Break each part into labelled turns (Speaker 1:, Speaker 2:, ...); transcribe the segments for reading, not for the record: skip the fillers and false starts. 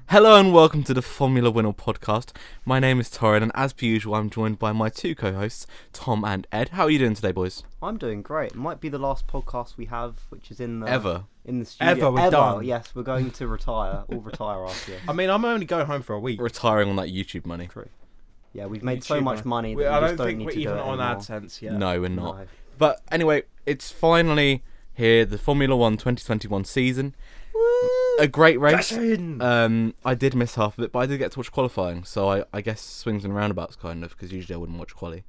Speaker 1: Hello and welcome to the Formula WINOL podcast. My name is Torin, and as per usual, I'm joined by my two co-hosts, Tom and Ed. How are you doing today, boys?
Speaker 2: I'm doing great. It might be the last podcast we have, which is in the
Speaker 1: in
Speaker 2: the studio.
Speaker 3: We're done.
Speaker 2: Yes, we're going to retire. All retire after this.
Speaker 3: I mean, I'm only going home for a week.
Speaker 1: Retiring on that YouTube money.
Speaker 2: True. Yeah, we've made so much money that
Speaker 3: I
Speaker 2: we just
Speaker 3: don't
Speaker 2: don't
Speaker 3: think
Speaker 2: need
Speaker 3: we're
Speaker 2: to do
Speaker 3: even
Speaker 2: it
Speaker 3: on
Speaker 2: anymore.
Speaker 3: AdSense yet.
Speaker 1: No, we're not.
Speaker 2: No.
Speaker 1: But anyway, it's finally here, the Formula 1 2021 season. A great race. I did miss half of it, but I did get to watch qualifying, so I guess swings and roundabouts kind of, because usually I wouldn't watch quali.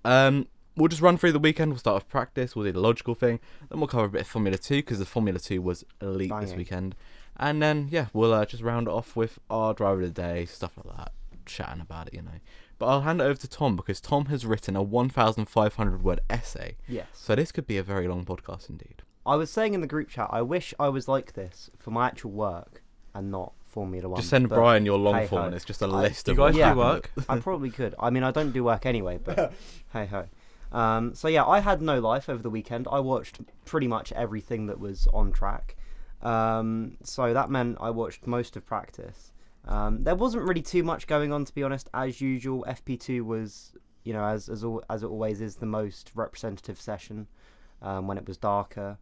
Speaker 1: We'll just run through the weekend. We'll start with practice, we'll do the logical thing, then we'll cover a bit of Formula 2, because the Formula 2 was elite this weekend. And then, yeah, we'll just round it off with our driver of the day, stuff like that, chatting about it, you know. But I'll hand it over to Tom, because Tom has written a 1,500 word essay.
Speaker 2: Yes.
Speaker 1: So this could be a very long podcast indeed.
Speaker 2: I was saying in the group chat, I wish I was like this for my actual work and not Formula 1.
Speaker 1: Just send
Speaker 2: but
Speaker 1: Brian your long
Speaker 2: hey
Speaker 1: form,
Speaker 2: ho.
Speaker 1: and it's just a list
Speaker 3: You
Speaker 1: of
Speaker 3: guys
Speaker 2: Yeah.
Speaker 3: do work?
Speaker 2: I probably could. I mean, I don't do work anyway, but hey ho. So yeah, I had no life over the weekend. I watched pretty much everything that was on track. So that meant I watched most of practice. There wasn't really too much going on, to be honest. As usual, FP2 was, you know, as it always is, the most representative session when it was darker.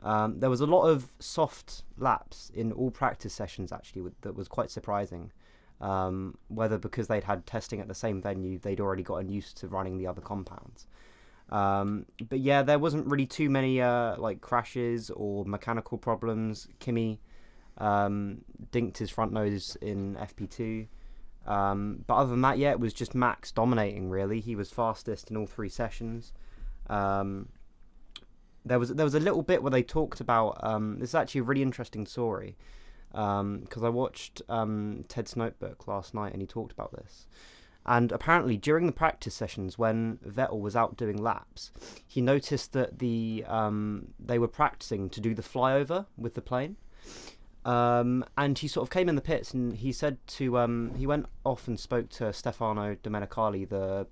Speaker 2: There was a lot of soft laps in all practice sessions, actually, that was quite surprising. Whether because they'd had testing at the same venue, they'd already gotten used to running the other compounds. But yeah, there wasn't really too many like crashes or mechanical problems. Kimi dinked his front nose in FP2. But other than that, yeah, it was just Max dominating, really. He was fastest in all three sessions. There was a little bit where they talked about this is actually a really interesting story, because I watched Ted's Notebook last night and he talked about this. And apparently during the practice sessions when Vettel was out doing laps, he noticed that they were practicing to do the flyover with the plane. And he sort of came in the pits and he said to he went off and spoke to Stefano Domenicali, the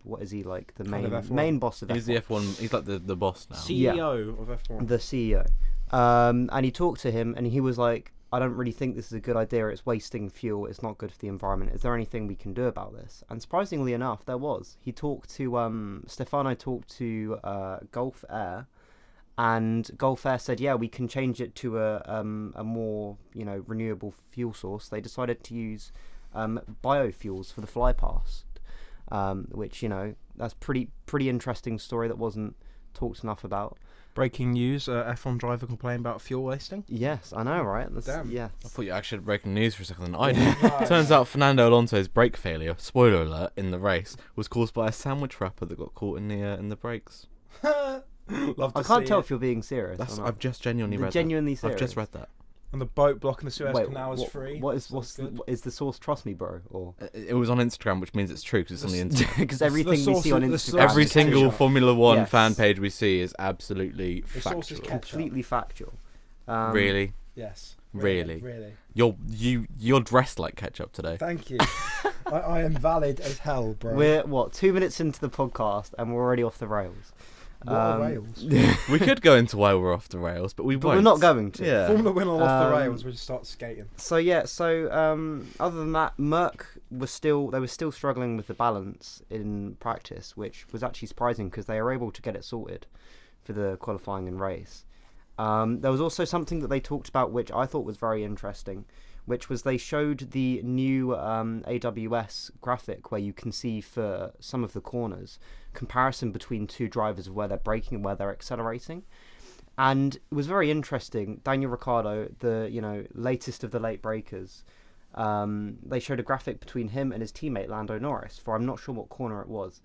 Speaker 2: main boss of F1.
Speaker 1: He's the F1. He's like the boss now.
Speaker 3: CEO of F1.
Speaker 2: The CEO. And he talked to him and he was like, I don't really think this is a good idea. It's wasting fuel. It's not good for the environment. Is there anything we can do about this? And surprisingly enough, there was. He talked to Stefano talked to Gulf Air. And Gulf Air said, yeah, we can change it to a more, you know, renewable fuel source. They decided to use biofuels for the fly past, which, you know, that's pretty interesting story that wasn't talked enough about.
Speaker 3: Breaking news, F1 driver complained about fuel wasting.
Speaker 2: Yes, I know, right?
Speaker 3: Damn.
Speaker 2: Yeah.
Speaker 1: I thought you actually had breaking news for a second. I did. Turns out Fernando Alonso's brake failure, spoiler alert, in the race was caused by a sandwich wrapper that got caught in the brakes.
Speaker 3: Love to
Speaker 2: I can't
Speaker 3: see
Speaker 2: tell
Speaker 3: it.
Speaker 2: if you're being serious. or not.
Speaker 1: I've just genuinely read
Speaker 2: genuinely
Speaker 1: that.
Speaker 2: serious.
Speaker 1: I've just read that.
Speaker 3: And the boat blocking the Suez
Speaker 2: Wait,
Speaker 3: Canal is free.
Speaker 2: What's the source? Trust me, bro. Or
Speaker 1: It was on Instagram, which means it's true because it's on the internet.
Speaker 2: because everything we see on Instagram,
Speaker 1: Every
Speaker 2: is
Speaker 1: single
Speaker 2: true.
Speaker 1: Formula 1
Speaker 2: Yes.
Speaker 1: fan page we see is absolutely
Speaker 3: The source is
Speaker 1: factual.
Speaker 2: completely factual.
Speaker 1: Really?
Speaker 3: Yes.
Speaker 1: Really?
Speaker 3: Really.
Speaker 1: You're dressed like ketchup today.
Speaker 3: Thank you. I am valid as hell, bro.
Speaker 2: We're 2 minutes into the podcast and we're already off the rails.
Speaker 3: What are rails?
Speaker 1: We could go into why we're off the rails, but won't.
Speaker 2: We're not going to.
Speaker 1: Yeah.
Speaker 3: Formula WINOL off the rails, we just start skating.
Speaker 2: So yeah, other than that, Merck were still struggling with the balance in practice, which was actually surprising because they were able to get it sorted for the qualifying and race. There was also something that they talked about which I thought was very interesting, which was they showed the new AWS graphic where you can see for some of the corners comparison between two drivers of where they're braking and where they're accelerating. And it was very interesting. Daniel Ricciardo, the latest of the late breakers, they showed a graphic between him and his teammate Lando Norris for I'm not sure what corner it was.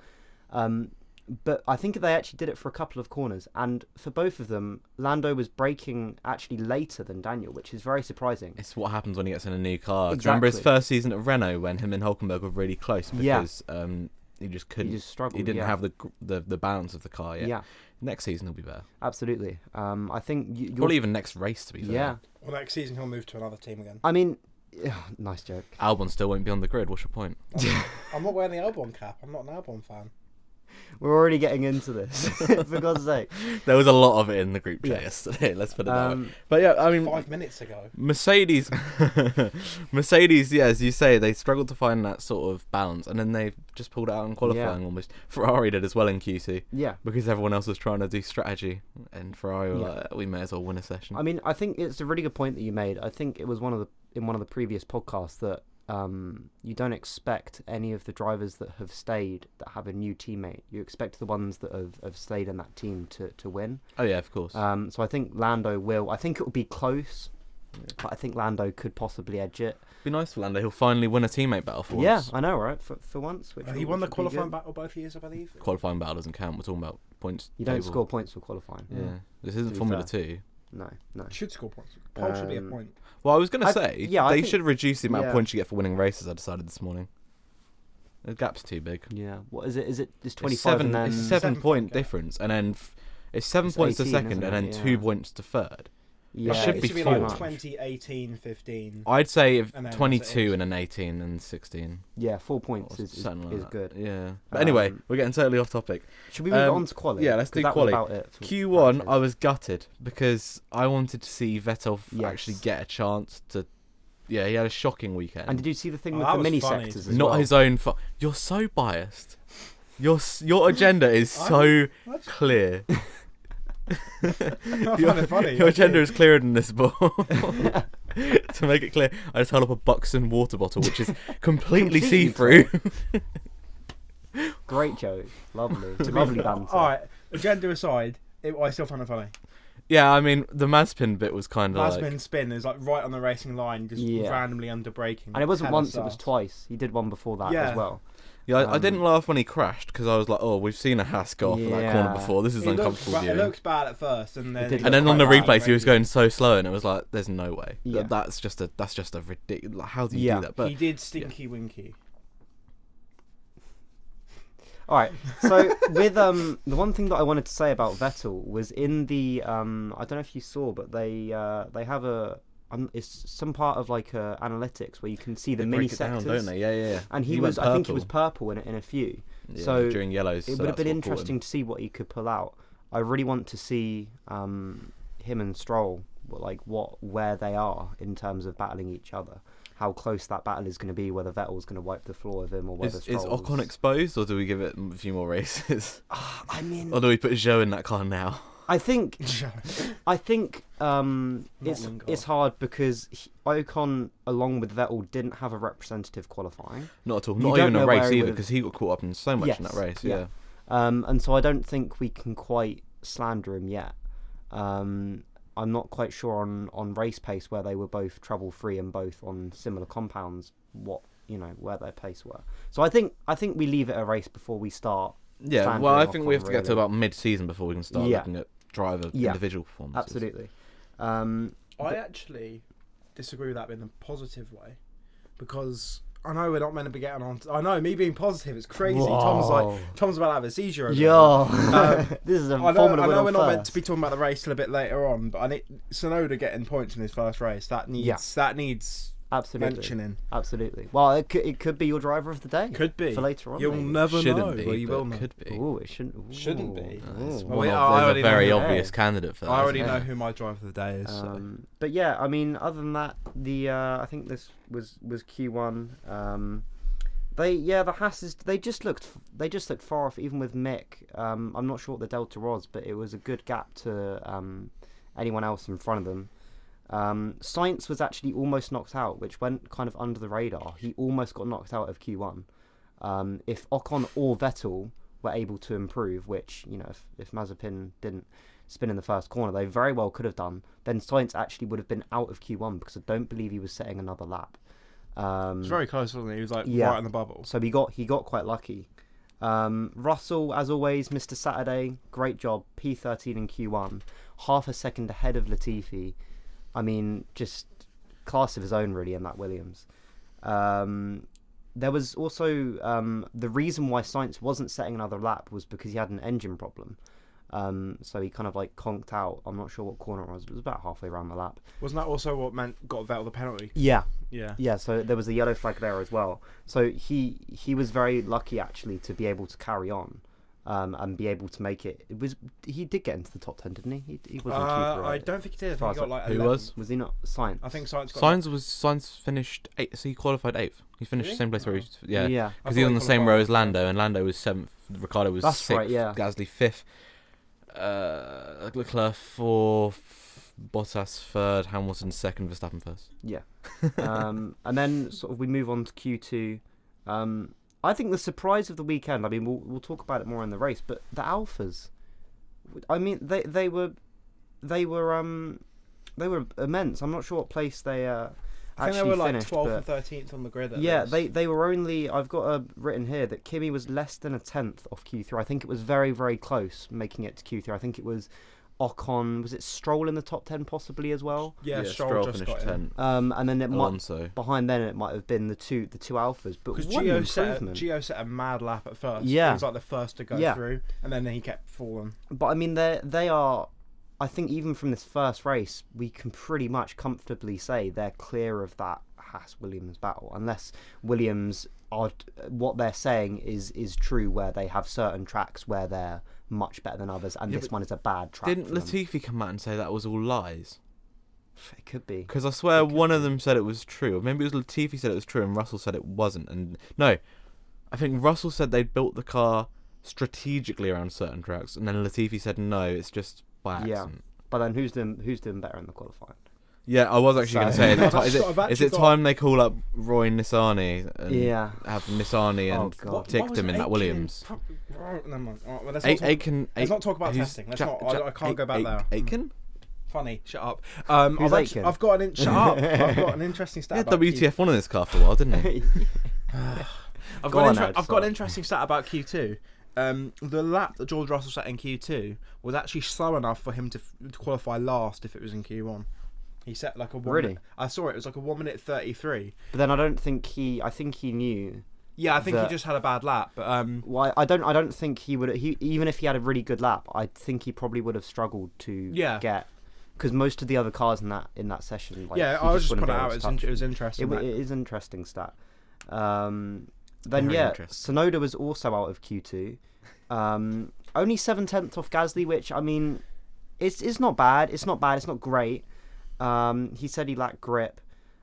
Speaker 2: But I think they actually did it for a couple of corners, and for both of them, Lando was braking actually later than Daniel, which is very surprising.
Speaker 1: It's what happens when he gets in a new car.
Speaker 2: Exactly.
Speaker 1: Do you remember his first season at Renault when him and Hülkenberg were really close because he just couldn't.
Speaker 2: He just struggled.
Speaker 1: He didn't have the balance of the car yet.
Speaker 2: Yeah,
Speaker 1: Next season he'll be better.
Speaker 2: absolutely. I think you're
Speaker 1: Probably even next race, to be fair.
Speaker 2: Yeah,
Speaker 3: Well, next season he'll move to another team again.
Speaker 2: I mean, nice joke.
Speaker 1: Albon still won't be on the grid. What's your point?
Speaker 3: I'm not wearing the Albon cap. I'm not an Albon fan.
Speaker 2: We're already getting into this. For God's sake.
Speaker 1: There was a lot of it in the group chat
Speaker 2: Yeah.
Speaker 1: yesterday. Let's put it that way. But yeah, I mean,
Speaker 3: 5 minutes ago.
Speaker 1: Mercedes, yeah, as you say, they struggled to find that sort of balance, and then they just pulled it out in qualifying almost. Ferrari did as well in Q2.
Speaker 2: Yeah.
Speaker 1: Because everyone else was trying to do strategy, and Ferrari were like, we may as well win a session.
Speaker 2: I mean, I think it's a really good point that you made. I think it was in one of the previous podcasts that you don't expect any of the drivers that have stayed that have a new teammate. You expect the ones that have stayed in that team to win.
Speaker 1: Oh yeah, of course.
Speaker 2: So I think Lando will. I think it will be close, but I think Lando could possibly edge it.
Speaker 1: Be nice for Lando. He'll finally win a teammate battle for once.
Speaker 2: Yeah, I know, right? For once.
Speaker 3: He won the qualifying battle both years, I believe.
Speaker 1: Qualifying battle doesn't count. We're talking about points.
Speaker 2: You don't
Speaker 1: table.
Speaker 2: score points for qualifying.
Speaker 1: Yeah, this isn't
Speaker 2: be
Speaker 1: Formula
Speaker 2: fair.
Speaker 1: 2.
Speaker 2: No.
Speaker 3: Should score points. Pole should be a point.
Speaker 1: Well, I was going to say,
Speaker 2: I
Speaker 1: they
Speaker 2: think-
Speaker 1: should reduce the amount of
Speaker 2: yeah.
Speaker 1: points you get for winning races, I decided this morning. The gap's too big.
Speaker 2: Yeah. What is it? It's
Speaker 1: It's
Speaker 2: 25 and then...
Speaker 1: it's
Speaker 3: seven
Speaker 1: 7
Speaker 3: point
Speaker 1: point
Speaker 3: gap.
Speaker 1: difference, and then it's 7
Speaker 2: It's
Speaker 1: points to
Speaker 2: 18,
Speaker 1: second,
Speaker 2: isn't
Speaker 1: and then
Speaker 2: it?
Speaker 1: 2
Speaker 2: Yeah.
Speaker 1: points to third.
Speaker 2: Yeah,
Speaker 1: should
Speaker 3: it
Speaker 1: be
Speaker 3: should be
Speaker 1: four.
Speaker 3: like 20, 18, 15.
Speaker 1: I'd say if
Speaker 3: And then as it
Speaker 1: 22
Speaker 3: is.
Speaker 1: and then 18 and 16.
Speaker 2: Yeah, 4 points
Speaker 1: Or
Speaker 2: is
Speaker 1: something like that.
Speaker 2: good.
Speaker 1: Yeah. But anyway, we're getting totally off topic.
Speaker 2: Should we move
Speaker 1: Um,
Speaker 2: on to quali?
Speaker 1: yeah, let's do
Speaker 2: 'Cause that
Speaker 1: quali.
Speaker 2: was about it for
Speaker 1: Q1,
Speaker 2: matches.
Speaker 1: I was gutted because I wanted to see Vettel
Speaker 2: Yes.
Speaker 1: actually get a chance to. Yeah, he had a shocking weekend.
Speaker 2: And did you see the thing
Speaker 3: Oh,
Speaker 2: with
Speaker 3: that
Speaker 2: the
Speaker 3: was
Speaker 2: mini
Speaker 3: funny
Speaker 2: sectors
Speaker 3: to
Speaker 2: as
Speaker 1: Not
Speaker 2: well?
Speaker 1: his own fault. You're so biased. Your agenda is so clear.
Speaker 3: I find it funny.
Speaker 1: Your agenda is clearer than this ball. To make it clear, I just held up a Buxton water bottle, which is completely see-through.
Speaker 2: Great joke. Lovely.
Speaker 3: To be
Speaker 2: Lovely
Speaker 3: fair.
Speaker 2: banter.
Speaker 3: Alright, agenda aside, I still find it funny.
Speaker 1: Yeah, I mean, the Mazepin bit was kind of
Speaker 3: Mazespin
Speaker 1: like...
Speaker 3: spin is like right on the racing line, just
Speaker 2: Yeah.
Speaker 3: randomly under braking.
Speaker 2: And it wasn't
Speaker 3: Hella
Speaker 2: once, it was
Speaker 3: sus.
Speaker 2: twice. He did one before that
Speaker 3: Yeah.
Speaker 2: as well.
Speaker 1: Yeah, I didn't laugh when he crashed, because I was like, oh, we've seen a Haas go off in that corner
Speaker 2: Yeah.
Speaker 1: before. This is
Speaker 3: It looks,
Speaker 1: uncomfortable
Speaker 3: it
Speaker 1: viewing.
Speaker 3: looks bad at first, and then
Speaker 2: did
Speaker 1: And then on the
Speaker 2: quite bad
Speaker 1: replays, he was
Speaker 3: already.
Speaker 1: going so slow, and it was like, there's no way.
Speaker 2: Yeah.
Speaker 1: That's just a ridiculous... Like, how do you
Speaker 2: Yeah.
Speaker 1: do that? But
Speaker 3: He did stinky winky.
Speaker 2: All right. So with the one thing that I wanted to say about Vettel was in the I don't know if you saw, but they have a it's some part of like analytics where you can see the
Speaker 1: they
Speaker 2: mini
Speaker 1: break it down,
Speaker 2: sectors.
Speaker 1: don't they? Yeah.
Speaker 2: And he
Speaker 1: went
Speaker 2: was, I think he was
Speaker 1: purple.
Speaker 2: purple in a few.
Speaker 1: Yeah,
Speaker 2: so
Speaker 1: during yellows.
Speaker 2: it
Speaker 1: so
Speaker 2: would have
Speaker 1: that's
Speaker 2: been
Speaker 1: what caught him.
Speaker 2: interesting to see what he could pull out. I really want to see him and Stroll, where they are in terms of battling each other. How close that battle is going to be, whether Vettel's going to wipe the floor of him or whether
Speaker 1: Is
Speaker 2: Stroll's...
Speaker 1: Ocon exposed, or do we give it a few more races?
Speaker 2: I mean,
Speaker 1: Or do we put Zhou in that car now?
Speaker 2: I think
Speaker 3: Lingard.
Speaker 2: it's hard because Ocon, along with Vettel, didn't have a representative qualifying.
Speaker 1: Not at all.
Speaker 2: You
Speaker 1: Not
Speaker 2: don't
Speaker 1: even a
Speaker 2: know where
Speaker 1: race
Speaker 2: he
Speaker 1: either,
Speaker 2: would've-
Speaker 1: because he got caught up in so much in that
Speaker 2: Yes,
Speaker 1: race.
Speaker 2: yeah.
Speaker 1: Yeah.
Speaker 2: And so I don't think we can quite slander him yet. I'm not quite sure on race pace where they were both trouble-free and both on similar compounds, where their pace were. So I think we leave it a race before we start.
Speaker 1: Yeah.
Speaker 2: slandering
Speaker 1: Well, I think we
Speaker 2: Ocon,
Speaker 1: have to get to
Speaker 2: really.
Speaker 1: about mid-season before we can start
Speaker 2: Yeah.
Speaker 1: looking at driver
Speaker 2: Yeah.
Speaker 1: individual performances.
Speaker 2: Absolutely.
Speaker 3: I actually disagree with that in a positive way, because I know we're not meant to be getting on. I know, me being positive, it's crazy.
Speaker 2: Whoa.
Speaker 3: Tom's about to have a seizure. Over
Speaker 2: Yo,
Speaker 3: there.
Speaker 2: this is a
Speaker 3: I know
Speaker 2: Formula
Speaker 3: we're
Speaker 2: One
Speaker 3: not meant
Speaker 2: first.
Speaker 3: to be talking about the race till a bit later on, but I need Tsunoda getting points in his first race. That needs
Speaker 2: Absolutely.
Speaker 3: mentioning.
Speaker 2: Absolutely. Well, it could be your driver of the day.
Speaker 3: Could be
Speaker 2: For later on.
Speaker 3: You'll
Speaker 2: maybe.
Speaker 3: never
Speaker 1: Shouldn't
Speaker 3: know.
Speaker 1: be,
Speaker 3: Well, you
Speaker 1: but
Speaker 3: will know.
Speaker 1: could be.
Speaker 2: Ooh, it shouldn't.
Speaker 3: Shouldn't be.
Speaker 1: It's
Speaker 2: Ooh.
Speaker 3: Well,
Speaker 1: one
Speaker 3: I
Speaker 1: of, there's
Speaker 3: already
Speaker 1: a very
Speaker 2: know.
Speaker 1: obvious candidate for that.
Speaker 3: I already
Speaker 1: isn't
Speaker 3: know
Speaker 1: there?
Speaker 3: who my driver of the day is. So.
Speaker 2: But yeah, I mean, other than that, the I think this was Q1. The Hasses they just looked far off, even with Mick. I'm not sure what the delta was, but it was a good gap to anyone else in front of them. Sainz was actually almost knocked out, which went kind of under the radar. He almost got knocked out of Q1. If Ocon or Vettel were able to improve, which, if Mazepin didn't spin in the first corner, they very well could have done, then Sainz actually would have been out of Q1 because I don't believe he was setting another lap.
Speaker 3: It was very close, wasn't he? He was right on the bubble.
Speaker 2: So he got quite lucky. Russell, as always, Mr. Saturday, great job. P13 in Q1, half a second ahead of Latifi. I mean, just class of his own, really, in that Williams. There was also the reason why Sainz wasn't setting another lap was because he had an engine problem. So he kind of conked out. I'm not sure what corner it was, but it was about halfway around the lap.
Speaker 3: Wasn't that also what got Vettel the penalty?
Speaker 2: Yeah.
Speaker 3: Yeah.
Speaker 2: So there was a yellow flag there as well. So he was very lucky actually to be able to carry on. and be able to make it. He did get into the top 10, didn't he? He was on Q3.
Speaker 3: I
Speaker 2: Right?
Speaker 3: don't think he did. I think he got like
Speaker 1: Who
Speaker 3: 11.
Speaker 1: was?
Speaker 2: Was he not? Science.
Speaker 3: I think Science got.
Speaker 1: Science finished 8th, so he qualified 8th. He finished
Speaker 3: Really?
Speaker 1: the same place where he was, yeah.
Speaker 2: Yeah.
Speaker 1: Because he was on the same row as Lando, and Lando was 7th, Ricciardo was
Speaker 2: That's
Speaker 1: 6th,
Speaker 2: right, yeah.
Speaker 1: Gasly 5th, Leclerc 4th, Bottas 3rd, Hamilton 2nd, Verstappen 1st.
Speaker 2: Yeah. And then sort of we move on to Q2. I think the surprise of the weekend. I mean, we'll talk about it more in the race, but the Alphas. I mean, they were immense. I'm not sure what place they
Speaker 3: I think
Speaker 2: actually
Speaker 3: they were like
Speaker 2: finished,
Speaker 3: 12th
Speaker 2: but
Speaker 3: and 13th on the grid.
Speaker 2: yeah, they were only. I've got written here that Kimi was less than a 10th off Q3. I think it was very, very close making it to Q3. I think it was Ocon. Was it Stroll in the top 10 possibly as well?
Speaker 3: Yeah, Stroll just
Speaker 1: finished
Speaker 3: got in.
Speaker 1: 10th.
Speaker 2: And then it might
Speaker 1: Alonso.
Speaker 2: behind then it might have been the two Alphas. But
Speaker 3: Because
Speaker 2: what an improvement!
Speaker 3: Gio set a mad lap at first.
Speaker 2: Yeah.
Speaker 3: He was like the first to go through, and then he kept falling.
Speaker 2: But I mean, they are. I think even from this first race, we can pretty much comfortably say they're clear of that Haas-Williams battle, unless Williams are what they're saying is true, where they have certain tracks where they're much better than others, and this one is a bad track.
Speaker 1: Didn't
Speaker 2: for them.
Speaker 1: Latifi come out and say that was all lies?
Speaker 2: It could be.
Speaker 1: Because I swear one of them said it was true. Or maybe it was Latifi said it was true and Russell said it wasn't. And no, I think Russell said they built the car strategically around certain tracks, and then Latifi said no, it's just by accident.
Speaker 2: But then who's doing better in the qualifying?
Speaker 1: Yeah, I was actually going to say, is it
Speaker 3: got-
Speaker 1: time they call up Roy Nissany and
Speaker 2: Yeah.
Speaker 1: have Nissany
Speaker 2: Oh,
Speaker 1: and
Speaker 2: God.
Speaker 1: ticked him in that Williams?
Speaker 3: Never mind. All right, well, let's not talk about testing. I can't go back there.
Speaker 1: Aiken?
Speaker 3: Funny, shut up.
Speaker 2: Who's Aitken?
Speaker 3: I've got an shut up. I've got an interesting stat.
Speaker 1: He had
Speaker 3: about
Speaker 1: WTF1 in his car for a while, didn't he?
Speaker 3: I've
Speaker 2: Go on,
Speaker 3: got
Speaker 2: Ed,
Speaker 3: an
Speaker 2: sorry.
Speaker 3: interesting stat about Q2. The lap that George Russell set in Q2 was actually slow enough for him to qualify last if it was in Q1. He set like a 1
Speaker 2: Really?
Speaker 3: minute. I saw it was like a 1 minute 33.
Speaker 2: But then I think he knew.
Speaker 3: Yeah, I think he
Speaker 2: That-
Speaker 3: just had a bad lap. But
Speaker 2: Well, I don't think he would. Even if he had a really good lap, I think he probably would have struggled to get. Because most of the other cars in that session, like,
Speaker 3: yeah,
Speaker 2: he
Speaker 3: I was just
Speaker 2: wouldn't
Speaker 3: putting it
Speaker 2: be able
Speaker 3: out.
Speaker 2: to touch
Speaker 3: It was
Speaker 2: them.
Speaker 3: interesting.
Speaker 2: It is an interesting stat. Then
Speaker 1: Very
Speaker 2: yeah,
Speaker 1: interesting.
Speaker 2: Tsunoda was also out of Q2. Only 7/10 off Gasly, which I mean, it's not bad. It's not bad. It's not great. He said he lacked grip,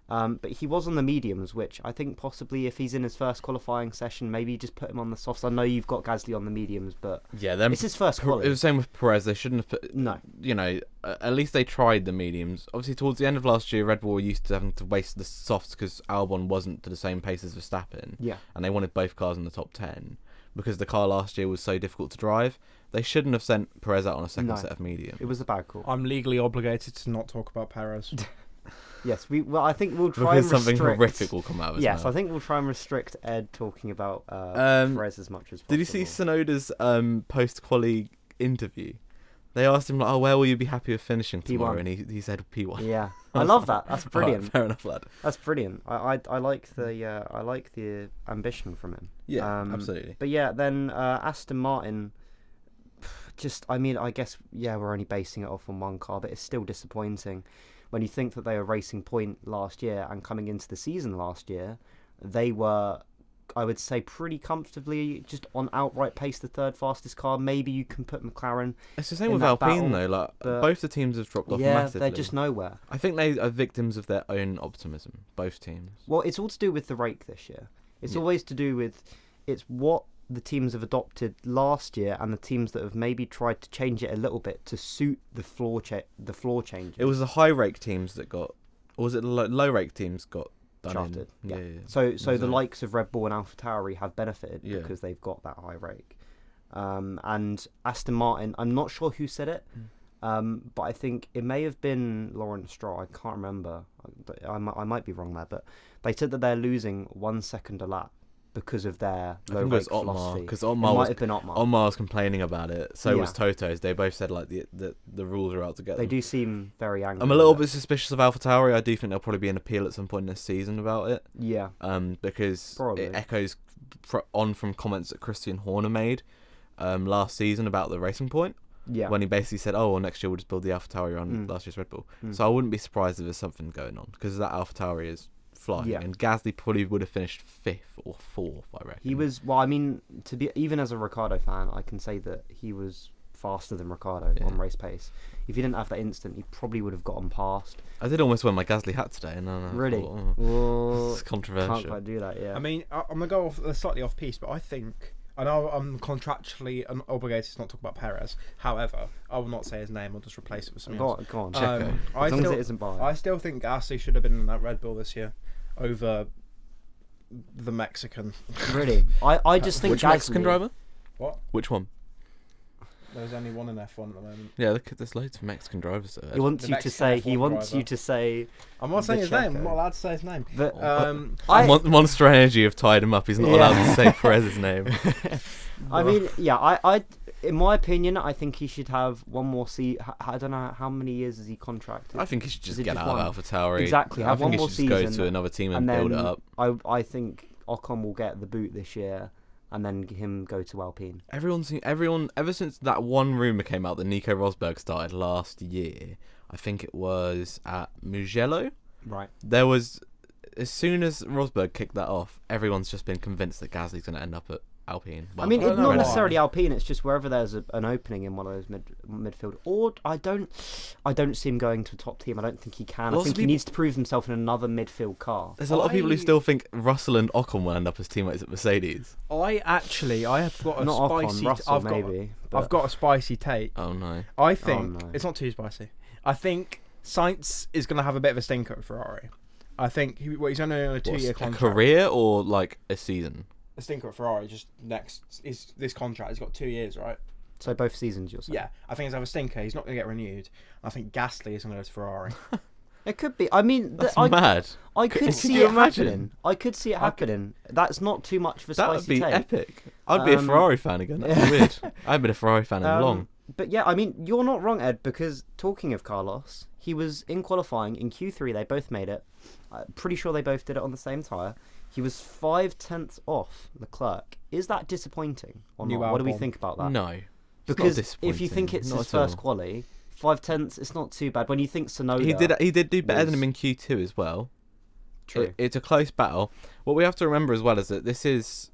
Speaker 2: but he was on the mediums, which I think possibly if he's in his first qualifying session, maybe just put him on the softs. I know you've got Gasly on the mediums, but
Speaker 1: Yeah,
Speaker 2: it's his first
Speaker 1: It
Speaker 2: quali.
Speaker 1: was the same with Perez. They shouldn't have put.
Speaker 2: No.
Speaker 1: You know, at least they tried the mediums. Obviously, towards the end of last year, Red Bull were used to having to waste the softs because Albon wasn't to the same pace as Verstappen.
Speaker 2: Yeah.
Speaker 1: And they wanted both cars in the top 10 because the car last year was so difficult to drive. They shouldn't have sent Perez out on a second set of medium.
Speaker 2: It was a bad call.
Speaker 3: I'm legally obligated to not talk about Perez.
Speaker 2: Yes, I think we'll try
Speaker 1: Because
Speaker 2: and
Speaker 1: something
Speaker 2: restrict.
Speaker 1: horrific will come out of his
Speaker 2: Yes,
Speaker 1: mouth.
Speaker 2: I think we'll try and restrict Ed talking about Perez as much as possible.
Speaker 1: Did you see Tsunoda's post-quali interview? They asked him, like, "Oh, where will you be happy with finishing tomorrow?"
Speaker 2: P1.
Speaker 1: And he said P1.
Speaker 2: Yeah, I love that. That's brilliant.
Speaker 1: Right, fair enough, lad.
Speaker 2: That's brilliant. I like the ambition from him.
Speaker 1: Yeah, absolutely.
Speaker 2: But yeah, then Aston Martin. I mean, I guess we're only basing it off on one car, but it's still disappointing when you think that they were racing point last year and coming into the season last year, they were, I would say, pretty comfortably just on outright pace the third fastest car. Maybe you can put McLaren.
Speaker 1: It's the same
Speaker 2: in
Speaker 1: with
Speaker 2: that
Speaker 1: Alpine,
Speaker 2: battle,
Speaker 1: though. Like
Speaker 2: but-
Speaker 1: both the teams have dropped off
Speaker 2: Yeah,
Speaker 1: massively.
Speaker 2: they're just nowhere.
Speaker 1: I think they are victims of their own optimism. Both teams.
Speaker 2: Well, it's all to do with the rake this year. It's
Speaker 1: Yeah.
Speaker 2: always to do with it's what the teams have adopted last year and the teams that have maybe tried to change it a little bit to suit the floor changes.
Speaker 1: It was the high rake teams that got, or was it the low rake teams got done
Speaker 2: shafted.
Speaker 1: in?
Speaker 2: Yeah.
Speaker 1: Yeah.
Speaker 2: So the
Speaker 1: Exactly.
Speaker 2: likes of Red Bull and AlphaTauri have benefited
Speaker 1: Yeah.
Speaker 2: because they've got that high rake. And Aston Martin, I'm not sure who said it, but I think it may have been Lawrence Stroll. I can't remember. I might be wrong there, but they said that they're losing 1 second a lap because of their
Speaker 1: I
Speaker 2: low
Speaker 1: think it
Speaker 2: rake
Speaker 1: was Otmar,
Speaker 2: philosophy.
Speaker 1: because
Speaker 2: It
Speaker 1: Otmar
Speaker 2: might
Speaker 1: was
Speaker 2: have been Otmar.
Speaker 1: Otmar was complaining about it. So
Speaker 2: Yeah.
Speaker 1: was Toto's. They both said like the rules are out to get
Speaker 2: They
Speaker 1: them.
Speaker 2: do seem very angry.
Speaker 1: I'm a little
Speaker 2: with
Speaker 1: bit suspicious of AlphaTauri. I do think there'll probably be an appeal at some point this season about it.
Speaker 2: it. Yeah.
Speaker 1: Because
Speaker 2: Probably.
Speaker 1: it echoes on from comments that Christian Horner made last season about the Racing Point.
Speaker 2: Yeah.
Speaker 1: When he basically said, "Oh, well, next year we'll just build the AlphaTauri on last year's Red Bull." So I wouldn't be surprised if there's something going on because that AlphaTauri is flying,
Speaker 2: Yeah.
Speaker 1: and Gasly probably would have finished 5th or 4th, I reckon.
Speaker 2: He was, well, I mean, to be even as a Ricciardo fan, I can say that he was faster than Ricciardo on race pace. If he didn't have that instant, he probably would have gotten past.
Speaker 1: I did almost wear my Gasly hat today, and I
Speaker 2: Really?
Speaker 1: thought,
Speaker 2: Well,
Speaker 1: it's controversial.
Speaker 2: can't quite do that, yeah.
Speaker 3: I mean, I'm gonna go off slightly off piece, but I think I know I'm contractually obligated to not talk about Perez. However, I will not say his name. I'll just replace it with something else.
Speaker 2: Go on.
Speaker 1: Checo.
Speaker 2: As long as it isn't biased.
Speaker 3: I still think Gasly should have been in that Red Bull this year over the Mexican.
Speaker 2: Really? I just think
Speaker 1: Which
Speaker 2: Gasly,
Speaker 1: Mexican driver?
Speaker 3: What?
Speaker 1: Which one?
Speaker 3: There's only one in F1 at the moment.
Speaker 1: Yeah, look, there's loads of Mexican drivers there.
Speaker 2: He wants
Speaker 3: The
Speaker 2: you to
Speaker 3: Mexican
Speaker 2: say.
Speaker 3: F1
Speaker 2: He wants
Speaker 3: driver.
Speaker 2: you to say.
Speaker 3: I'm not saying
Speaker 2: The
Speaker 3: his name. I'm
Speaker 2: Checo.
Speaker 3: not allowed to say his name.
Speaker 2: But
Speaker 1: Monster Energy have tied him up. He's not allowed to say Perez's name.
Speaker 2: I mean, yeah. I, in my opinion, I think he should have one more season. I don't know how many years is he contracted.
Speaker 1: I think he should
Speaker 2: Is
Speaker 1: just
Speaker 2: it
Speaker 1: get
Speaker 2: just
Speaker 1: out
Speaker 2: one?
Speaker 1: of AlphaTauri.
Speaker 2: Exactly,
Speaker 1: I
Speaker 2: have
Speaker 1: think
Speaker 2: one
Speaker 1: he
Speaker 2: more
Speaker 1: should just go
Speaker 2: season,
Speaker 1: to another team
Speaker 2: and
Speaker 1: and
Speaker 2: then
Speaker 1: build it up.
Speaker 2: I think Ocon will get the boot this year, and then him go to Alpine.
Speaker 1: Everyone, ever since that one rumour came out that Nico Rosberg started last year, I think it was at Mugello,
Speaker 2: Right.
Speaker 1: there was, as soon as Rosberg kicked that off, everyone's just been convinced that Gasly's going to end up at Alpine.
Speaker 2: I mean,
Speaker 3: I don't
Speaker 2: it's
Speaker 3: know
Speaker 2: not
Speaker 3: why.
Speaker 2: necessarily Alpine. It's just wherever there's an opening in one of those midfield. Or I don't see him going to a top team. I don't think he can.
Speaker 1: Lots
Speaker 2: I think
Speaker 1: of
Speaker 2: he
Speaker 1: people-
Speaker 2: needs to prove himself in another midfield car.
Speaker 1: There's a lot of people who still think Russell and Ocon will end up as teammates at Mercedes.
Speaker 3: I have got a
Speaker 2: Not
Speaker 3: spicy.
Speaker 2: Ocon, Russell
Speaker 3: I've got,
Speaker 2: maybe.
Speaker 3: I've got a spicy take.
Speaker 1: Oh no.
Speaker 3: I think
Speaker 2: no.
Speaker 3: it's not too spicy. I think Sainz is going to have a bit of a stinker at Ferrari. I think he's only on a 2-year
Speaker 1: A
Speaker 3: contract.
Speaker 1: career or like a season?
Speaker 3: A stinker at Ferrari. Just next is this contract. He's got 2 years, right?
Speaker 2: So both seasons, you're saying?
Speaker 3: Yeah, I think he's have a stinker. He's not going to get renewed. I think Gasly is going to go to Ferrari.
Speaker 2: It could be. I mean,
Speaker 1: That's mad.
Speaker 2: I could
Speaker 1: Could
Speaker 2: see
Speaker 1: you
Speaker 2: it
Speaker 1: imagine?
Speaker 2: happening. I could see it happening. That's not too much for
Speaker 1: That
Speaker 2: spicy
Speaker 1: would be
Speaker 2: take.
Speaker 1: epic. I'd be a
Speaker 2: Um,
Speaker 1: Ferrari fan again. That'd be weird. I haven't been a Ferrari fan in long.
Speaker 2: But yeah, I mean, you're not wrong, Ed, because talking of Carlos, he was in qualifying in Q3. They both made it. Pretty sure they both did it on the same tyre. He was 5/10 off Leclerc. Is that disappointing or
Speaker 3: New
Speaker 2: not? What do we
Speaker 3: album.
Speaker 2: think about that?
Speaker 1: No. It's not
Speaker 2: Because if you think
Speaker 1: disappointing.
Speaker 2: it's
Speaker 1: Not
Speaker 2: his
Speaker 1: at all.
Speaker 2: first quali, 5/10, it's not too bad. When you think Sonoda,
Speaker 1: He did do better than
Speaker 2: was-
Speaker 1: him in Q2 as well.
Speaker 2: True.
Speaker 1: It's a close battle. What we have to remember as well is that this is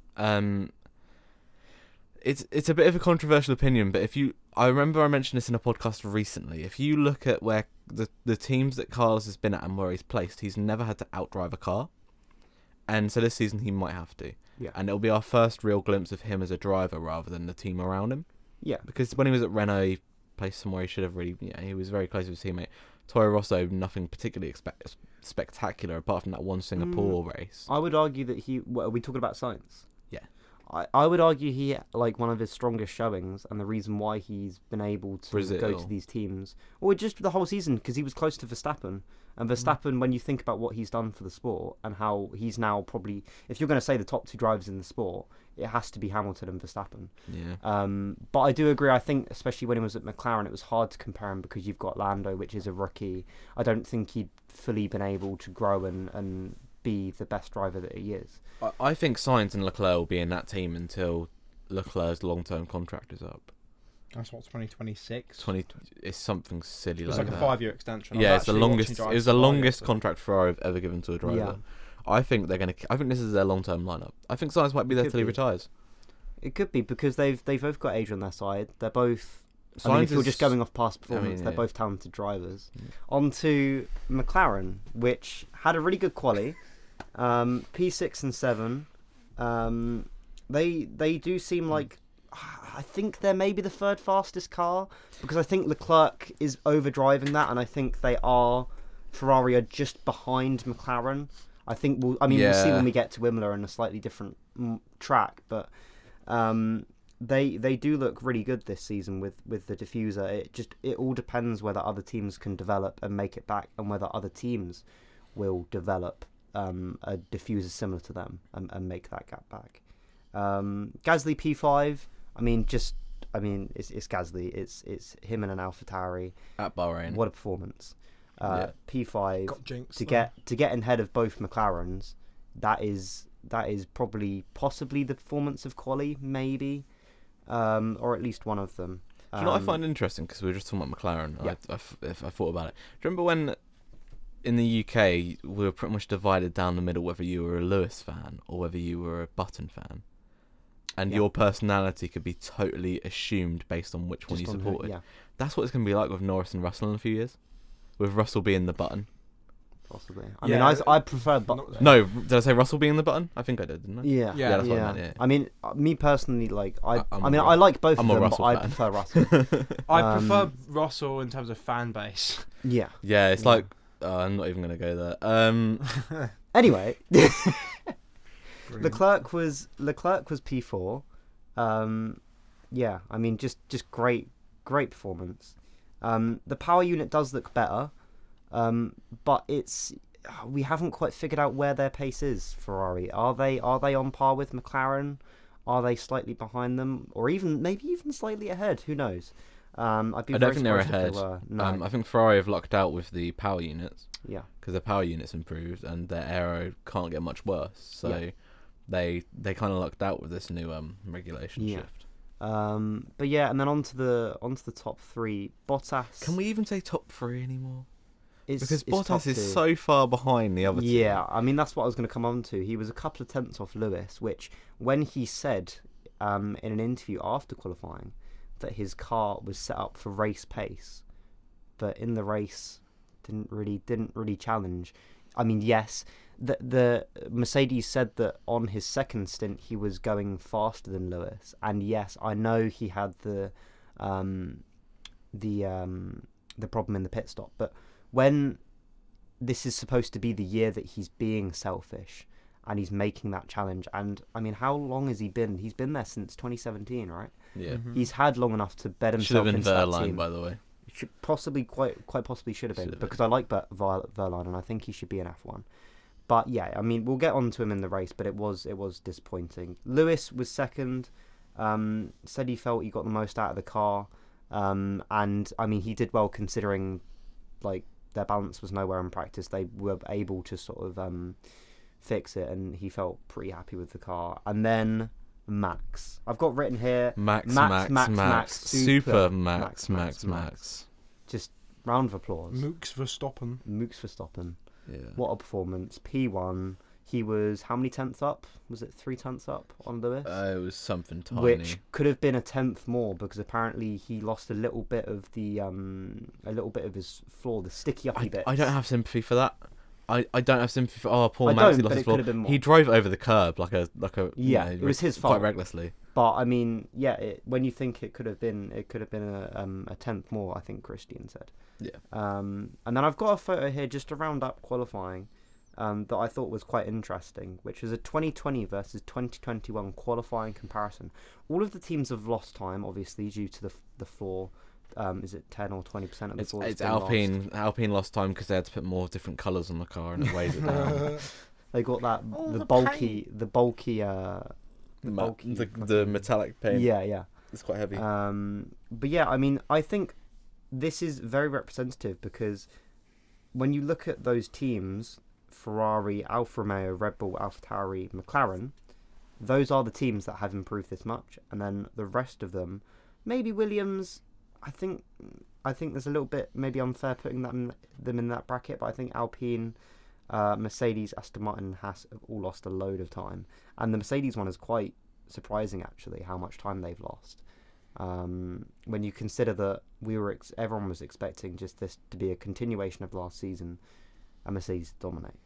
Speaker 1: it's a bit of a controversial opinion, but I remember I mentioned this in a podcast recently. If you look at where the teams that Carlos has been at and where he's placed, he's never had to outdrive a car. And so this season he might have to.
Speaker 2: Yeah.
Speaker 1: And it'll be our first real glimpse of him as a driver rather than the team around him.
Speaker 2: Yeah.
Speaker 1: Because when he was at Renault, he placed somewhere he should have really... he was very close with his teammate. Toro Rosso, nothing particularly spectacular apart from that one Singapore race.
Speaker 2: I would argue that are we talking about science?
Speaker 1: Yeah.
Speaker 2: I would argue he like one of his strongest showings, and the reason why he's been able to go
Speaker 1: Brazil.
Speaker 2: to these teams, or just the whole season, because he was close to Verstappen. And Verstappen, when you think about what he's done for the sport and how he's now probably, if you're going to say the top 2 drivers in the sport, it has to be Hamilton and Verstappen.
Speaker 1: Yeah.
Speaker 2: But I do agree. I think, especially when he was at McLaren, it was hard to compare him because you've got Lando, which is a rookie. I don't think he'd fully been able to grow and be the best driver that he is.
Speaker 1: I think Sainz and Leclerc will be in that team until Leclerc's long-term contract is up.
Speaker 3: That's what 2026.
Speaker 1: It's something silly
Speaker 3: It's
Speaker 1: like
Speaker 3: like a
Speaker 1: that.
Speaker 3: 5-year extension.
Speaker 1: Yeah,
Speaker 3: I was
Speaker 1: it's the
Speaker 3: actually
Speaker 1: longest.
Speaker 3: watching
Speaker 1: It
Speaker 3: Drive
Speaker 1: was the
Speaker 3: to Survive
Speaker 1: longest
Speaker 3: yesterday.
Speaker 1: contract Ferrari have ever given to a driver.
Speaker 2: Yeah.
Speaker 1: I think they're gonna. I think this is their long-term lineup. I think Sainz might be there
Speaker 2: Could
Speaker 1: till he
Speaker 2: be.
Speaker 1: retires.
Speaker 2: It could be because they've both got age on their side. They're both. I
Speaker 1: Sainz
Speaker 2: mean, if you're
Speaker 1: is-
Speaker 2: just going off past performance, they're
Speaker 1: yeah.
Speaker 2: both talented drivers.
Speaker 1: Yeah.
Speaker 2: On to McLaren, which had a really good quali. P6 and 7. They do seem like, I think they're maybe the 3rd fastest car, because I think Leclerc is overdriving that, and I think Ferrari are just behind McLaren. I think we'll see
Speaker 1: Yeah.
Speaker 2: when we get to Imola in a slightly different track, but they do look really good this season with the diffuser. It all depends whether other teams can develop and make it back, and whether other teams will develop a diffuser similar to them and make that gap back. Gasly P5. I mean, it's Gasly. It's him and an AlphaTauri.
Speaker 1: At Bahrain.
Speaker 2: What a performance!
Speaker 1: Yeah.
Speaker 2: P5
Speaker 3: Got jinxed
Speaker 2: to
Speaker 3: there.
Speaker 2: get ahead of both McLarens. That is possibly the performance of quali, maybe, or at least one of them.
Speaker 1: Do you know what I find interesting? Because we were just talking about McLaren.
Speaker 2: Yeah.
Speaker 1: I thought about it. Do you remember when in the UK, we were pretty much divided down the middle whether you were a Lewis fan or whether you were a Button fan. And your personality could be totally assumed based on which one you supported. That's what it's going to be like with Norris and Russell in a few years. With Russell being the Button.
Speaker 2: Possibly. I mean, I prefer Button.
Speaker 1: No, did I say Russell being the Button? I think I did, didn't I?
Speaker 2: Yeah.
Speaker 1: That's what I meant, yeah.
Speaker 2: I mean, me personally, like, I like both of them, but I prefer Russell.
Speaker 3: I prefer Russell in terms of fan base.
Speaker 2: Yeah.
Speaker 1: Yeah, it's like... I'm not even going to go there.
Speaker 2: Anyway... Leclerc was P4. Yeah, I mean, just great performance. The power unit does look better, but we haven't quite figured out where their pace is. Ferrari, are they on par with McLaren? Are they slightly behind them, or maybe even slightly ahead? Who knows? I don't
Speaker 1: think they're ahead.
Speaker 2: No.
Speaker 1: I think Ferrari have lucked out with the power units.
Speaker 2: Yeah,
Speaker 1: because their power units improved and their aero can't get much worse. So. They kind of lucked out with this new regulation shift.
Speaker 2: But yeah, and then onto the top three. Bottas.
Speaker 1: Can we even say top three anymore? Because
Speaker 2: it's
Speaker 1: Bottas is so far behind the other two.
Speaker 2: Yeah, I mean that's what I was going to come on to. He was a couple of tenths off Lewis, which when he said in an interview after qualifying that his car was set up for race pace, but in the race didn't really challenge. I mean, yes. The Mercedes said that on his second stint he was going faster than Lewis, and yes, I know he had the problem in the pit stop. But when this is supposed to be the year that he's being selfish and he's making that challenge, and I mean, how long has he been? He's been there since 2017, right?
Speaker 1: Yeah,
Speaker 2: He's had long enough to bed himself into that team.
Speaker 1: Should have been Verline, by the way.
Speaker 2: Quite possibly should have been, because I like Verline and I think he should be an F1. But yeah, I mean, we'll get on to him in the race, but it was disappointing. Lewis was second. Said he felt he got the most out of the car, and I mean, he did well considering, like, their balance was nowhere in practice. They were able to sort of fix it, and he felt pretty happy with the car. And then Max, I've got written here, Max, super Max. Just round of applause.
Speaker 3: Mooks Verstappen.
Speaker 1: Yeah.
Speaker 2: What a performance. P1, he was how many tenths up? Was it 3 tenths up on Lewis?
Speaker 1: It was something tiny.
Speaker 2: Which could have been a tenth more, because apparently he lost a little bit of his floor, the sticky uppy bits.
Speaker 1: I don't have sympathy for that. I don't have sympathy for poor Max, he lost his floor. He drove over the curb like a
Speaker 2: it was his fault
Speaker 1: quite recklessly.
Speaker 2: But I mean, yeah, when you think it could have been a tenth more, I think Christian said.
Speaker 1: Yeah.
Speaker 2: And then I've got a photo here just to round up qualifying, that I thought was quite interesting, which is a 2020 versus 2021 qualifying comparison. All of the teams have lost time, obviously, due to the floor. Is it 10 or 20% of the floor?
Speaker 1: It's Alpine. Lost. Alpine lost time because they had to put more different colours on the car and it weighs it down.
Speaker 2: They got that the
Speaker 1: metallic paint.
Speaker 2: Yeah.
Speaker 1: It's quite heavy.
Speaker 2: But yeah, I mean, I think this is very representative, because when you look at those teams, Ferrari, Alfa Romeo, Red Bull, AlphaTauri, McLaren, those are the teams that have improved this much. And then the rest of them, maybe Williams, I think there's a little bit maybe unfair putting them in that bracket, but I think Alpine, Mercedes, Aston Martin, and Haas have all lost a load of time. And the Mercedes one is quite surprising, actually, how much time they've lost. When you consider that everyone was expecting just this to be a continuation of last season, and Mercedes dominate.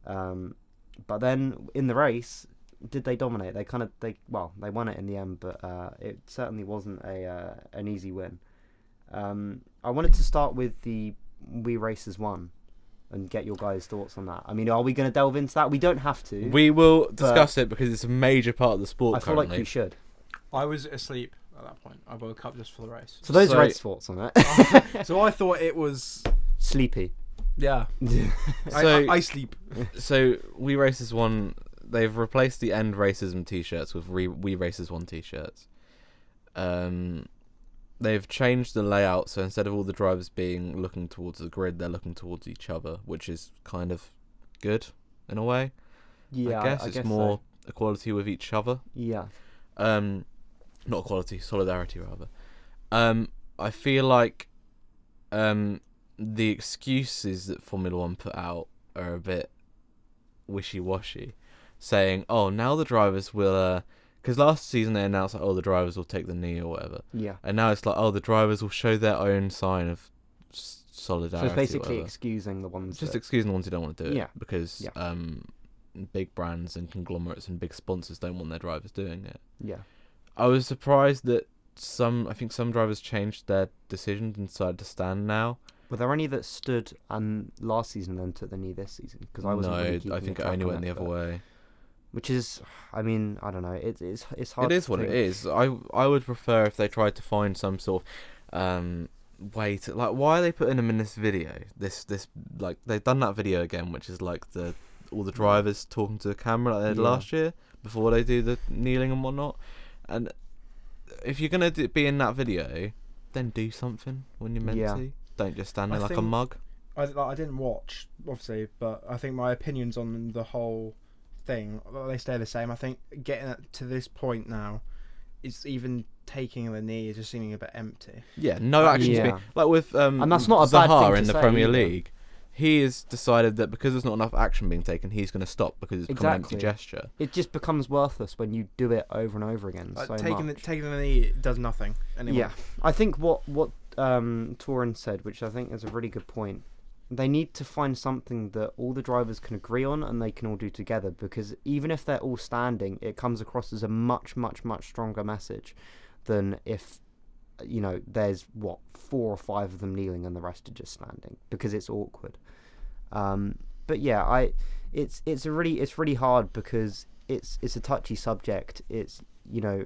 Speaker 2: But then in the race, did they dominate? They won it in the end, but it certainly wasn't an easy win. I wanted to start with the We Racers 1 and get your guys' thoughts on that. I mean, are we going to delve into that? We don't have to.
Speaker 1: We will discuss it because it's a major part of the sport.
Speaker 2: I feel like we should.
Speaker 3: I was asleep at that point. I woke up just for the race.
Speaker 2: So those are Red's thoughts on it.
Speaker 3: So I thought it was
Speaker 2: sleepy.
Speaker 3: Yeah. I sleep.
Speaker 1: So We Racers 1, they've replaced the End Racism t-shirts with We Racers 1 t-shirts. They've changed the layout, so instead of all the drivers looking towards the grid, they're looking towards each other, which is kind of good in a way.
Speaker 2: Yeah,
Speaker 1: I guess it's more equality with each other.
Speaker 2: Yeah.
Speaker 1: Not equality, solidarity rather. I feel like the excuses that Formula One put out are a bit wishy-washy, saying, "Oh, now the drivers will," because last season they announced, like, "Oh, the drivers will take the knee or whatever,"
Speaker 2: Yeah.
Speaker 1: and now it's like, "Oh, the drivers will show their own sign of solidarity."
Speaker 2: So it's basically
Speaker 1: or whatever.
Speaker 2: excusing the ones.
Speaker 1: Just
Speaker 2: that...
Speaker 1: excusing the ones who don't want to do it,
Speaker 2: Yeah.
Speaker 1: because big brands and conglomerates and big sponsors don't want their drivers doing it.
Speaker 2: Yeah.
Speaker 1: I was surprised that I think some drivers changed their decisions and decided to stand now.
Speaker 2: Were there any that stood and last season and then took the knee this season? Because I wasn't really
Speaker 1: No,
Speaker 2: keeping
Speaker 1: I think it
Speaker 2: track
Speaker 1: only
Speaker 2: on
Speaker 1: went the other way.
Speaker 2: Which is, I mean, I don't know. It's hard.
Speaker 1: It is
Speaker 2: to
Speaker 1: what
Speaker 2: think.
Speaker 1: it is. I would prefer if they tried to find some sort of way to, like, why are they putting them in this video? This like, they've done that video again, which is like all the drivers talking to the camera like they did last year before they do the kneeling and whatnot. And if you're gonna be in that video, then do something when you're meant to. Don't just stand there like a mug.
Speaker 3: I didn't watch, obviously, but I think my opinions on the whole thing, they stay the same. I think getting to this point now, it's even taking the knee is just seeming a bit empty.
Speaker 1: Yeah, no action's being, like with
Speaker 2: and that's not a bad
Speaker 1: Zaha
Speaker 2: thing to
Speaker 1: in the
Speaker 2: say
Speaker 1: Premier
Speaker 2: either.
Speaker 1: League. He has decided that because there's not enough action being taken, he's going to stop because it's become an empty gesture.
Speaker 2: It just becomes worthless when you do it over and over again.
Speaker 3: Like,
Speaker 2: so
Speaker 3: taking
Speaker 2: much.
Speaker 3: the knee does nothing anymore.
Speaker 2: Yeah, I think what Torin said, which I think is a really good point. They need to find something that all the drivers can agree on and they can all do together, because even if they're all standing, it comes across as a much, much, much stronger message than if, you know, there's 4 or 5 of them kneeling and the rest are just standing, because it's awkward. But yeah, it's really hard because it's a touchy subject. It's, you know,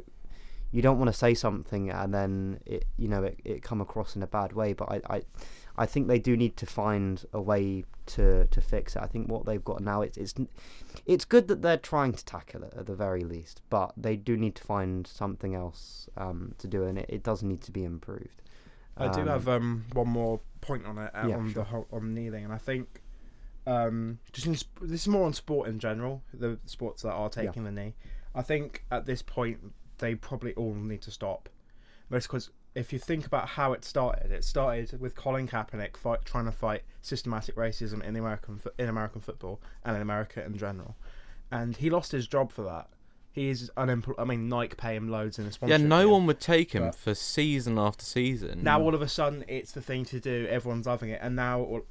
Speaker 2: you don't want to say something and then it come across in a bad way, but I think they do need to find a way to fix it. I think what they've got now, it's good that they're trying to tackle it at the very least, but they do need to find something else to do, and it does need to be improved.
Speaker 3: I do have one more point on it on kneeling, and I think this is more on sport in general, the sports that are taking the knee. I think at this point they probably all need to stop, because if you think about how it started with Colin Kaepernick trying to fight systematic racism in American football and in America in general, and he lost his job for that. He's unemployed. I mean, Nike pay him loads in a sponsorship.
Speaker 1: Yeah, no one would take him for season after season.
Speaker 3: Now all of a sudden it's the thing to do. Everyone's loving it, and now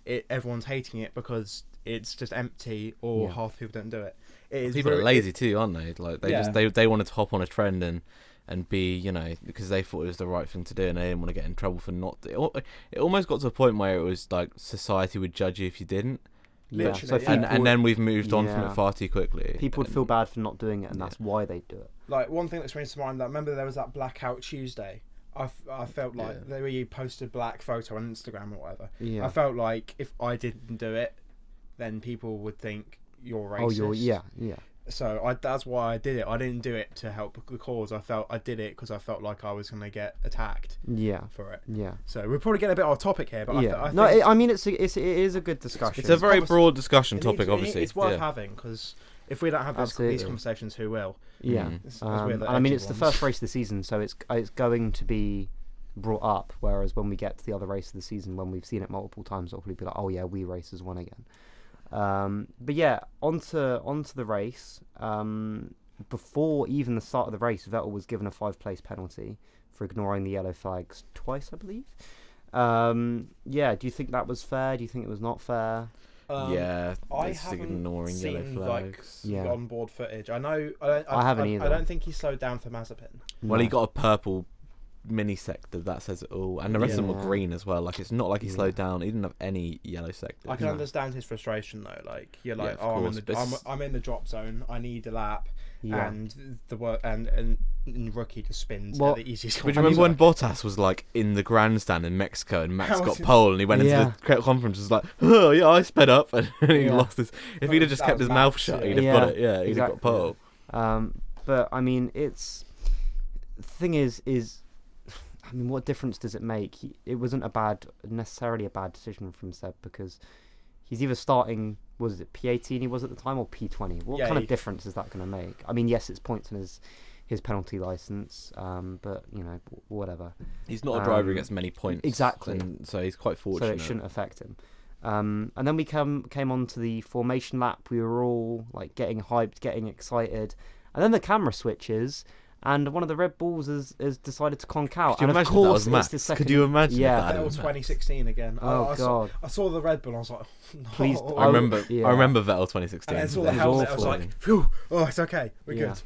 Speaker 3: everyone's hating it because it's just empty, or half the people don't do it.
Speaker 1: People are lazy too, aren't they? Like they wanted to hop on a trend and be, you know, because they thought it was the right thing to do, and they didn't want to get in trouble for not. It almost got to a point where it was like society would judge you if you didn't.
Speaker 2: Yeah, so
Speaker 1: and then we've moved on from it far too quickly.
Speaker 2: People would feel bad for not doing it, and that's why they do it.
Speaker 3: Like, one thing that springs to mind, I remember there was that Blackout Tuesday. I felt like where you posted black photo on Instagram or whatever. Yeah. I felt like if I didn't do it, then people would think you're racist.
Speaker 2: Oh, yeah.
Speaker 3: So that's why I did it. I didn't do it to help the cause. I did it because I felt like I was going to get attacked. For it.
Speaker 2: Yeah.
Speaker 3: So we're probably getting a bit off topic here, but
Speaker 2: I mean, it is a good discussion.
Speaker 1: It's a very broad discussion topic, obviously.
Speaker 3: It's worth having, because if we don't have these conversations, who will?
Speaker 2: Yeah. I mean, it's the first race of the season, so it's going to be brought up. Whereas when we get to the other race of the season, when we've seen it multiple times, it'll probably be like, oh yeah, we racers won again. But yeah, onto the race. Before even the start of the race, Vettel was given a 5-place penalty for ignoring the yellow flags twice, I believe. Yeah, do you think that was fair? Do you think it was not fair?
Speaker 3: I haven't
Speaker 1: ignoring
Speaker 3: seen
Speaker 1: yellow flags.
Speaker 3: onboard footage. I know.
Speaker 2: I haven't either.
Speaker 3: I don't think he slowed down for Mazepin.
Speaker 1: Well, he got a purple mini sector, that says it all, and the rest of them were green as well. Like, it's not like he slowed down. He didn't have any yellow sectors.
Speaker 3: I can understand his frustration though. Like, you're like, I'm in the drop zone. I need a lap, and the work and rookie just spins at the easiest.
Speaker 1: But do you remember when Bottas was like in the grandstand in Mexico and Max got pole and he went into the conference and was like, oh yeah, I sped up, and he lost his. If he'd have just kept his mouth shut, he'd have got it. Yeah, he'd have got pole.
Speaker 2: But I mean, the thing is. I mean, what difference does it make? It wasn't necessarily a bad decision from Seb, because he's either starting, was it P18 he was at the time, or P20? What kind of difference is that going to make? I mean, yes, it's points in his penalty license. But whatever.
Speaker 1: He's not a driver who gets many points.
Speaker 2: Exactly.
Speaker 1: So he's quite fortunate.
Speaker 2: So it shouldn't affect him. And then we came on to the formation lap. We were all like getting hyped, getting excited, and then the camera switches, and one of the Red Bulls has decided to conk out.
Speaker 1: Could you
Speaker 2: and
Speaker 1: imagine
Speaker 2: of
Speaker 1: that
Speaker 2: course,
Speaker 1: was Max?
Speaker 2: it's the second.
Speaker 1: Could you imagine?
Speaker 2: Yeah,
Speaker 1: that
Speaker 3: Vettel
Speaker 1: was
Speaker 3: 2016 again.
Speaker 2: Oh God!
Speaker 3: I saw the Red Bull. And I was like, no.
Speaker 2: Please,
Speaker 1: I remember.
Speaker 2: Yeah.
Speaker 1: I remember Vettel 2016.
Speaker 3: And then saw the
Speaker 2: It was
Speaker 3: helmet. I was
Speaker 2: awful.
Speaker 3: like, phew. Oh, it's okay. We're
Speaker 2: Yeah.
Speaker 3: good.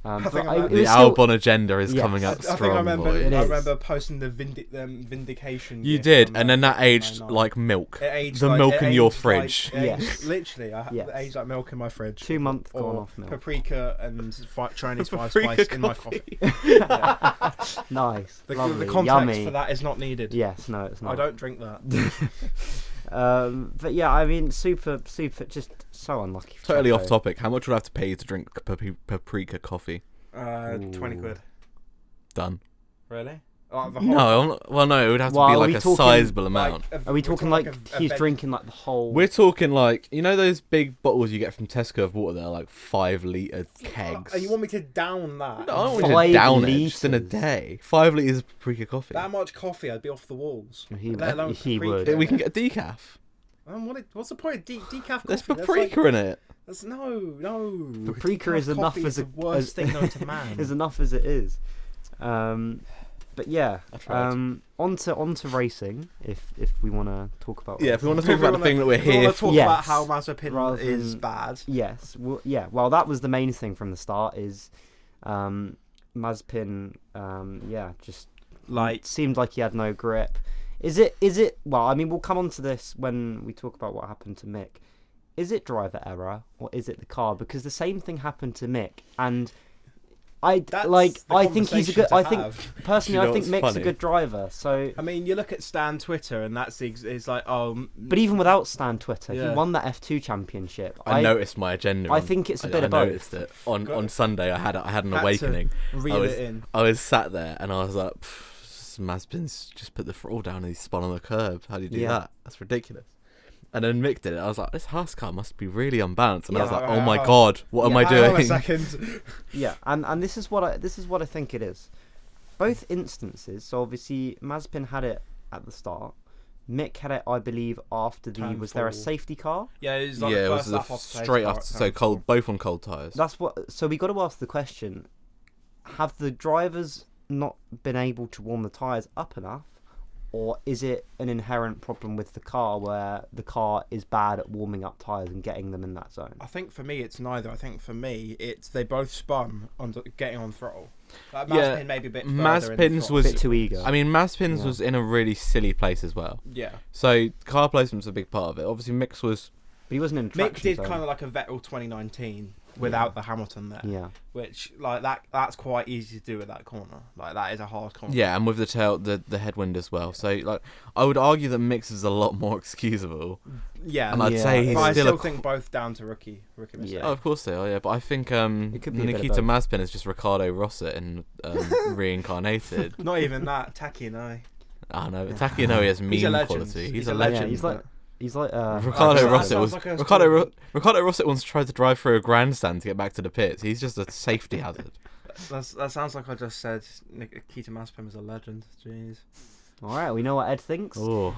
Speaker 2: But
Speaker 3: I think
Speaker 2: it
Speaker 1: The
Speaker 2: was still-
Speaker 1: Albon agenda is
Speaker 2: Yes.
Speaker 1: coming
Speaker 3: I
Speaker 1: out
Speaker 3: think
Speaker 1: strong,
Speaker 3: I remember.
Speaker 1: boys.
Speaker 2: It
Speaker 3: I
Speaker 2: is.
Speaker 3: remember posting the vindication.
Speaker 1: You
Speaker 3: gif
Speaker 1: did,
Speaker 3: from,
Speaker 1: and then that aged
Speaker 3: 99.
Speaker 1: like milk.
Speaker 3: It aged
Speaker 1: The
Speaker 3: like,
Speaker 1: milk
Speaker 3: it
Speaker 1: in your
Speaker 3: aged
Speaker 1: fridge.
Speaker 3: Like, it
Speaker 2: Yes.
Speaker 3: aged, literally,
Speaker 2: Yes.
Speaker 3: it aged like milk in my fridge.
Speaker 2: 2 months
Speaker 3: or
Speaker 2: gone off milk.
Speaker 3: paprika and Chinese five
Speaker 1: Paprika
Speaker 3: spice in my coffee.
Speaker 2: Nice,
Speaker 3: The
Speaker 2: lovely,
Speaker 3: context
Speaker 2: yummy.
Speaker 3: for that is not needed.
Speaker 2: Yes, no, it's not.
Speaker 3: I don't drink that.
Speaker 2: But yeah, I mean, super, just so unlucky. For
Speaker 1: Totally
Speaker 2: Checo.
Speaker 1: off topic. How much would I have to pay you to drink paprika coffee?
Speaker 3: 20 quid.
Speaker 1: Done.
Speaker 3: Really? Like the whole
Speaker 1: No, well, no, it would have to
Speaker 2: Well,
Speaker 1: be
Speaker 2: are
Speaker 1: like
Speaker 2: we
Speaker 1: a
Speaker 2: talking,
Speaker 1: sizable amount.
Speaker 2: Are we talking like he's
Speaker 3: veg-
Speaker 2: drinking like the whole?
Speaker 1: We're talking like, you know those big bottles you get from Tesco of water that are like 5-litre kegs?
Speaker 3: And you want me to down that?
Speaker 1: No, I don't want you to
Speaker 2: 5
Speaker 1: down it just in a
Speaker 2: litres.
Speaker 1: day. 5 litres of paprika coffee.
Speaker 3: That much coffee, I'd be off the walls.
Speaker 2: He-
Speaker 3: Let alone
Speaker 2: he
Speaker 3: paprika.
Speaker 2: would.
Speaker 1: We can get a decaf.
Speaker 3: What's the point of decaf coffee?
Speaker 1: There's
Speaker 3: That's
Speaker 1: paprika
Speaker 3: like,
Speaker 1: in it.
Speaker 3: that's no.
Speaker 2: Paprika
Speaker 3: Decaf
Speaker 2: is enough
Speaker 3: coffee
Speaker 2: as
Speaker 3: is the worst thing known to man.
Speaker 2: is enough as it is. But yeah,
Speaker 1: I tried.
Speaker 2: onto racing. If we want to talk about
Speaker 1: Yeah, if we want to
Speaker 3: If
Speaker 1: talk
Speaker 3: we
Speaker 1: about the thing that we're
Speaker 3: If we
Speaker 1: here
Speaker 3: want to
Speaker 1: for.
Speaker 3: talk
Speaker 2: Yes.
Speaker 3: about how Mazepin
Speaker 2: Rather
Speaker 3: is
Speaker 2: than-
Speaker 3: bad.
Speaker 2: yes, well that was the main thing from the start is Mazepin. Just
Speaker 3: Like,
Speaker 2: seemed like he had no grip. Is it? Well, I mean, we'll come on to this when we talk about what happened to Mick. Is it driver error or is it the car? Because the same thing happened to Mick, and
Speaker 3: that's
Speaker 2: I think he's a good. I think personally,
Speaker 1: You know
Speaker 2: I think
Speaker 1: what's
Speaker 2: Mick's
Speaker 1: funny?
Speaker 2: a good driver. So,
Speaker 3: I mean, you look at Stan Twitter, and it's like,
Speaker 2: but even without Stan Twitter,
Speaker 3: Yeah.
Speaker 2: he won that F2 championship.
Speaker 1: I noticed my agenda.
Speaker 2: I think it's a bit
Speaker 1: I
Speaker 2: of both.
Speaker 1: noticed it on Sunday. I had an
Speaker 3: Had to
Speaker 1: awakening.
Speaker 3: reel it in.
Speaker 1: I was sat there and I was like, Mazepin's just put the throttle down and he's spun on the curb. How do you do
Speaker 2: Yeah.
Speaker 1: that? That's ridiculous. And then Mick did it. I was like, this Haas car must be really unbalanced. And I was
Speaker 3: Yeah.
Speaker 1: like, oh my god, what am I
Speaker 3: Hang on a
Speaker 1: doing?
Speaker 3: second.
Speaker 2: Yeah, and this is what I think it is. Both instances. So obviously Mazepin had it at the start. Mick had it, I believe, after the.
Speaker 3: Turn
Speaker 2: Was there a
Speaker 3: 4.
Speaker 2: safety car?
Speaker 3: Yeah, it was like
Speaker 1: Yeah,
Speaker 3: the
Speaker 1: it
Speaker 3: first
Speaker 1: was
Speaker 3: lap off the
Speaker 1: straight
Speaker 3: car
Speaker 1: after.
Speaker 3: at
Speaker 1: So
Speaker 3: turn
Speaker 1: cold,
Speaker 3: 4.
Speaker 1: both on cold tyres.
Speaker 2: That's what. So we got to ask the question: have the drivers not been able to warm the tyres up enough, or is it an inherent problem with the car where the car is bad at warming up tyres and getting them in that zone?
Speaker 3: I think for me it's neither. I think for me it's they both spun on getting on throttle. Like
Speaker 1: Yeah,
Speaker 3: Mazepin maybe a bit further in the
Speaker 1: Mazepin's
Speaker 3: throttle.
Speaker 1: was.
Speaker 2: Bit too eager.
Speaker 1: I mean, Mazepin's
Speaker 2: Yeah.
Speaker 1: was in a really silly place as well.
Speaker 3: Yeah.
Speaker 1: So car placement's a big part of it. Obviously, Mick's was.
Speaker 2: But he wasn't in
Speaker 3: Mick
Speaker 2: traction
Speaker 3: did
Speaker 2: zone.
Speaker 3: kind of like a Vettel 2019 without the Hamilton there.
Speaker 2: Yeah.
Speaker 3: Which like that's quite easy to do at that corner. Like that is a hard corner.
Speaker 1: Yeah, and with the headwind as well. So like, I would argue that Mick's is a lot more excusable.
Speaker 3: Yeah.
Speaker 1: And I'd
Speaker 2: Yeah.
Speaker 1: say he's
Speaker 3: But I
Speaker 1: still
Speaker 3: still
Speaker 1: a.
Speaker 3: think both down to rookie mistakes.
Speaker 2: Yeah.
Speaker 1: Oh, of course they are, yeah. But I think
Speaker 2: It could be a bit of
Speaker 1: Nikita
Speaker 2: both.
Speaker 1: Mazepin is just Ricardo Rosset and reincarnated.
Speaker 3: Not even that. Tacky, no.
Speaker 1: I know. Takinoe has
Speaker 3: He's a
Speaker 1: meme
Speaker 3: legend.
Speaker 1: quality. He's a
Speaker 2: Yeah,
Speaker 1: legend.
Speaker 2: he's like
Speaker 1: Ricardo
Speaker 3: that
Speaker 1: Rosset
Speaker 3: sounds
Speaker 1: was
Speaker 3: like a
Speaker 1: Ricardo Rosset once tried to drive through a grandstand to get back to the pits. He's just a safety hazard.
Speaker 3: That sounds like I just said Nikita Mazepin was a legend. Jeez.
Speaker 2: All right, we know what Ed thinks.
Speaker 1: Oh,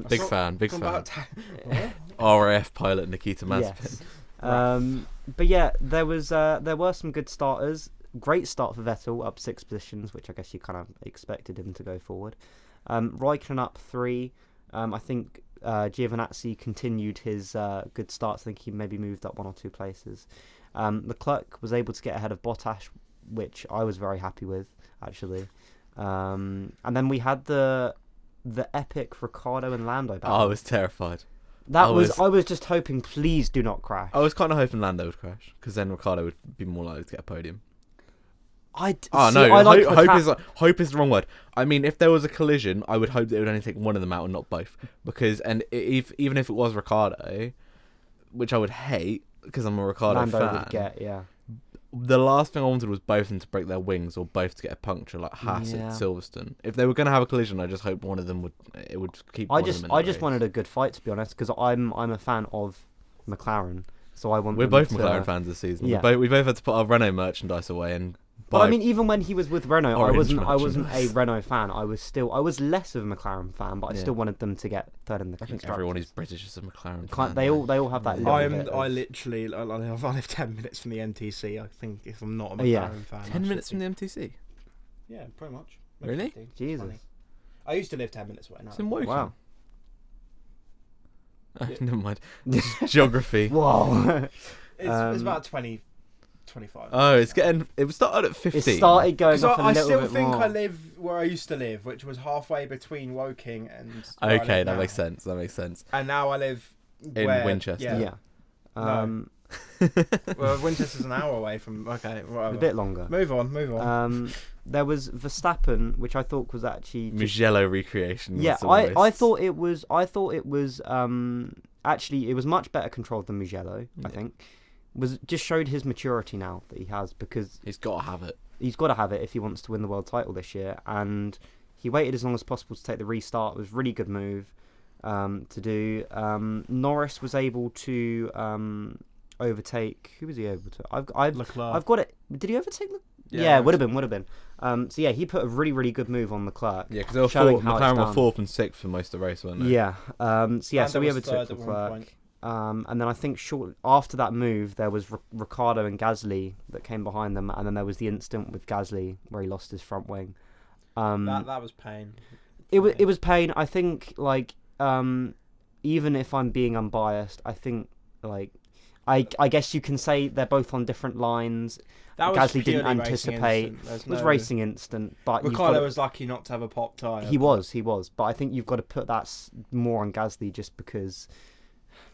Speaker 2: Big
Speaker 1: big
Speaker 3: Talking
Speaker 1: fan.
Speaker 3: about
Speaker 1: RAF pilot Nikita Mazepin.
Speaker 2: Yes. But yeah, there were some good starters. Great start for Vettel, up 6 positions, which I guess you kind of expected him to go forward. Raikkonen up 3. I think Giovinazzi continued his good starts. I think he maybe moved up 1 or 2 places. Leclerc was able to get ahead of Bottas, which I was very happy with, actually. And then we had the epic Ricciardo and Lando battle.
Speaker 1: I was terrified.
Speaker 2: I was just hoping, please do not crash.
Speaker 1: I was kind of hoping Lando would crash because then Ricciardo would be more likely to get a podium.
Speaker 2: I
Speaker 1: Hope
Speaker 2: like
Speaker 1: hope is the wrong word. I mean, if there was a collision, I would hope that it would only take one of them out and not both. Because even if it was Ricciardo, which I would hate because I'm a Ricciardo
Speaker 2: Lando
Speaker 1: fan,
Speaker 2: would get, yeah.
Speaker 1: the last thing I wanted was both of them to break their wings or both to get a puncture like Haas
Speaker 2: Yeah.
Speaker 1: at Silverstone. If they were going to have a collision, I just hope one of them would keep.
Speaker 2: I
Speaker 1: one of
Speaker 2: just
Speaker 1: them in the race.
Speaker 2: wanted a good fight, to be honest, because I'm a fan of McLaren, so I want.
Speaker 1: We're
Speaker 2: them
Speaker 1: both
Speaker 2: to-
Speaker 1: McLaren fans this season.
Speaker 2: Yeah.
Speaker 1: We both had to put our Renault merchandise away and
Speaker 2: But I mean, even when he was with Renault, I wasn't
Speaker 1: merchandise.
Speaker 2: a Renault fan. I was less of a McLaren fan, but I
Speaker 1: Yeah.
Speaker 2: still wanted them to get third in the
Speaker 1: I think
Speaker 2: constructors.
Speaker 1: everyone who's British is a McLaren
Speaker 2: Can't-
Speaker 1: fan.
Speaker 2: they all have that. little bit
Speaker 3: I
Speaker 2: of-
Speaker 3: literally I live 10 minutes from the NTC. I think if I'm not a McLaren
Speaker 2: Yeah.
Speaker 3: fan,
Speaker 1: 10 minutes from the MTC.
Speaker 3: Yeah, pretty much.
Speaker 1: Really?
Speaker 3: 15,
Speaker 2: Jesus.
Speaker 3: 20. I used to live 10 minutes away.
Speaker 1: It's in Woking.
Speaker 2: Wow.
Speaker 1: Never mind. Geography.
Speaker 2: Whoa.
Speaker 3: It's about 20, 25.
Speaker 1: Oh, it's getting. It started at 15.
Speaker 2: It started going off a
Speaker 3: I
Speaker 2: little
Speaker 3: still
Speaker 2: bit
Speaker 3: think
Speaker 2: more.
Speaker 3: I live where I used to live, which was halfway between Woking and. where I
Speaker 1: Okay,
Speaker 3: live
Speaker 1: that
Speaker 3: now.
Speaker 1: makes sense. That makes sense.
Speaker 3: And now I live
Speaker 1: In
Speaker 3: where,
Speaker 1: Winchester.
Speaker 3: Yeah.
Speaker 2: Yeah.
Speaker 3: Well, Winchester's an hour away from. Okay, whatever.
Speaker 2: A bit longer.
Speaker 3: Move on.
Speaker 2: There was Verstappen, which I thought was actually just,
Speaker 1: Mugello recreation.
Speaker 2: yeah. I thought it was. Actually, it was much better controlled than Mugello. I
Speaker 1: Yeah.
Speaker 2: think was just showed his maturity now that he has, because
Speaker 1: He's got to have it.
Speaker 2: he's got to have it if he wants to win the world title this year. And he waited as long as possible to take the restart. It was a really good move to do. Norris was able to overtake. Who was he able to?
Speaker 3: Leclerc.
Speaker 2: I've got it. Did he overtake?
Speaker 3: Yeah,
Speaker 2: Yeah, would have been. So yeah, he put a really, really good move on Leclerc.
Speaker 1: Yeah, because they were
Speaker 2: Showing
Speaker 1: fourth,
Speaker 2: how it's
Speaker 1: McLaren were
Speaker 2: done.
Speaker 1: 4th and 6th for most of the race, weren't they?
Speaker 2: Yeah. So we
Speaker 3: was third
Speaker 2: overtook
Speaker 3: at one
Speaker 2: Leclerc.
Speaker 3: point.
Speaker 2: And then I think shortly after that move, there was Ricciardo and Gasly that came behind them, and then there was the incident with Gasly where he lost his front wing.
Speaker 3: That was pain.
Speaker 2: It was pain. I think even if I'm being unbiased, I think I guess you can say they're both on different lines.
Speaker 3: That was
Speaker 2: Gasly didn't
Speaker 3: purely
Speaker 2: anticipate.
Speaker 3: racing incident.
Speaker 2: It was racing instant, but you've
Speaker 3: Ricciardo
Speaker 2: gotta-
Speaker 3: was lucky not to have a pop tyre.
Speaker 2: he was, but I think you've got to put that more on Gasly just because.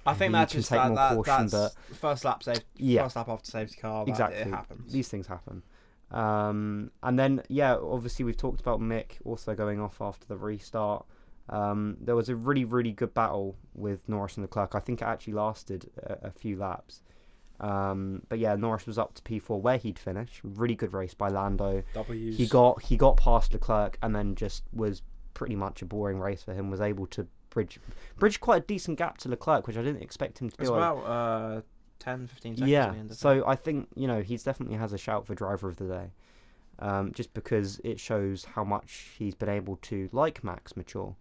Speaker 3: I think
Speaker 2: you
Speaker 3: that's
Speaker 2: can
Speaker 3: just
Speaker 2: take
Speaker 3: that,
Speaker 2: more
Speaker 3: that,
Speaker 2: caution,
Speaker 3: that's first lap
Speaker 2: Yeah.
Speaker 3: First lap after safety car.
Speaker 2: Exactly.
Speaker 3: It happens.
Speaker 2: These things happen. And then, yeah, obviously we've talked about Mick also going off after the restart. There was a really, really good battle with Norris and Leclerc. I think it actually lasted a few laps. But yeah, Norris was up to P4 where he'd finish. Really good race by Lando.
Speaker 3: W's.
Speaker 2: He got past Leclerc and then just was pretty much a boring race for him. Was able to bridge quite a decent gap to Leclerc, which I didn't expect him to do.
Speaker 3: It's about 10, 15 seconds.
Speaker 2: Yeah,
Speaker 3: at the end of
Speaker 2: so I think he's definitely has a shout for driver of the day, just because it shows how much he's been able to, like Max, mature,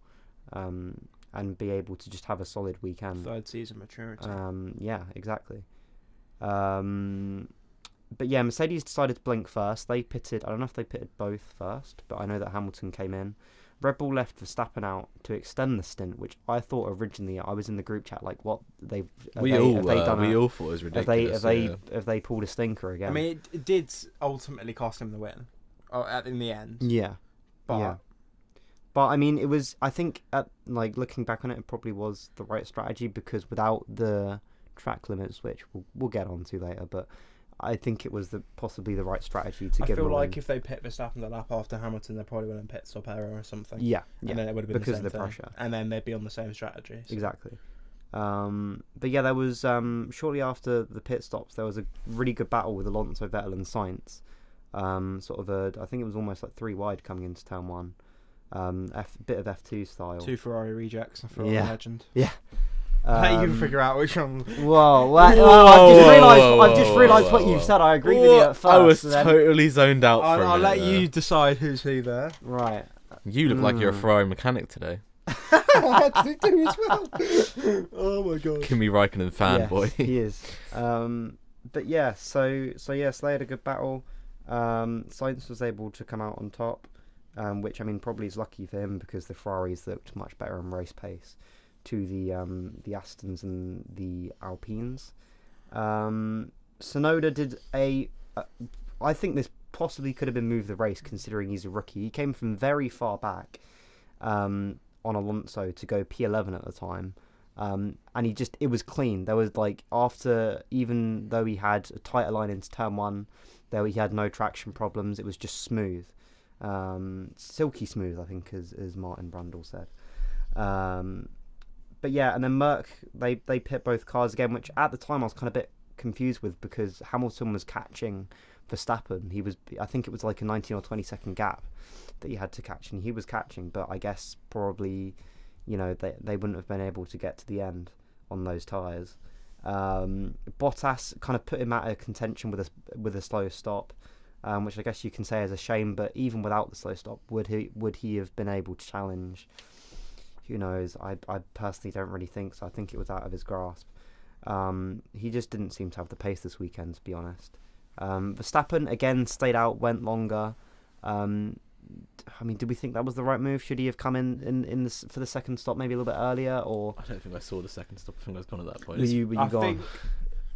Speaker 2: and be able to just have a solid weekend.
Speaker 3: third season maturity.
Speaker 2: Yeah, exactly. But yeah, Mercedes decided to blink first. They pitted. I don't know if they pitted both first, but I know that Hamilton came in. Red Bull left Verstappen out to extend the stint, which I thought originally, I was in the group chat like, what
Speaker 1: We all thought it was ridiculous.
Speaker 2: have they pulled a stinker again?
Speaker 3: I mean, it did ultimately cost him the win. In the end.
Speaker 2: Yeah,
Speaker 3: But
Speaker 2: yeah. But I mean, it was. I think looking back on it, it probably was the right strategy, because without the track limits, which we'll get onto later, but I think it was possibly the right strategy to
Speaker 3: I
Speaker 2: give
Speaker 3: feel
Speaker 2: him a
Speaker 3: like
Speaker 2: win.
Speaker 3: if they pit Verstappen the lap after Hamilton, they probably would have pit stop error or something.
Speaker 2: Yeah,
Speaker 3: And then it would have been
Speaker 2: because
Speaker 3: the same
Speaker 2: of the
Speaker 3: thing.
Speaker 2: pressure.
Speaker 3: And then they'd be on the same strategy. So.
Speaker 2: Exactly. But yeah, there was shortly after the pit stops, there was a really good battle with Alonso, Vettel, and Sainz. I think it was almost like 3 wide coming into turn 1. Bit of F2 style.
Speaker 3: 2 Ferrari rejects for a legend.
Speaker 2: Yeah.
Speaker 3: How you can figure out which one.
Speaker 2: Whoa!
Speaker 1: Whoa,
Speaker 2: I've just realised what
Speaker 1: whoa.
Speaker 2: you've said. I agree with you at first.
Speaker 1: I was
Speaker 2: and then-
Speaker 1: totally zoned out for a
Speaker 3: I'll
Speaker 1: minute
Speaker 3: let
Speaker 1: there.
Speaker 3: you decide who's who there.
Speaker 2: Right.
Speaker 1: You look like you're a Ferrari mechanic today.
Speaker 3: I actually do as well. Oh my god.
Speaker 1: Kimi Raikkonen fanboy.
Speaker 2: Yes, he is. But yeah, so yes, they had a good battle. Sainz was able to come out on top, which I mean probably is lucky for him, because the Ferraris looked much better in race pace to the Astons and the Alpines. Tsunoda did I think this possibly could have been moved the race, considering he's a rookie. He came from very far back on Alonso to go P11 at the time. And it was clean. There was after, even though he had a tighter line into turn 1, he had no traction problems. It was just smooth. Silky smooth, I think, as Martin Brundle said. But yeah, and then Merck, they pit both cars again, which at the time I was kind of a bit confused with, because Hamilton was catching Verstappen. I think it was like a 19 or 20 second gap that he had to catch, and he was catching, but I guess probably, they wouldn't have been able to get to the end on those tyres. Bottas kind of put him out of contention with a slow stop. which I guess you can say is a shame. But even without the slow stop, would he have been able to challenge? Who knows? I personally don't really think so. I think it was out of his grasp. He just didn't seem to have the pace this weekend, to be honest. Verstappen again stayed out, went longer. I mean, did we think that was the right move? Should he have come in this, for the second stop maybe a little bit earlier? Or
Speaker 1: I don't think I saw the second stop. I think I was gone at that point.
Speaker 2: were you gone?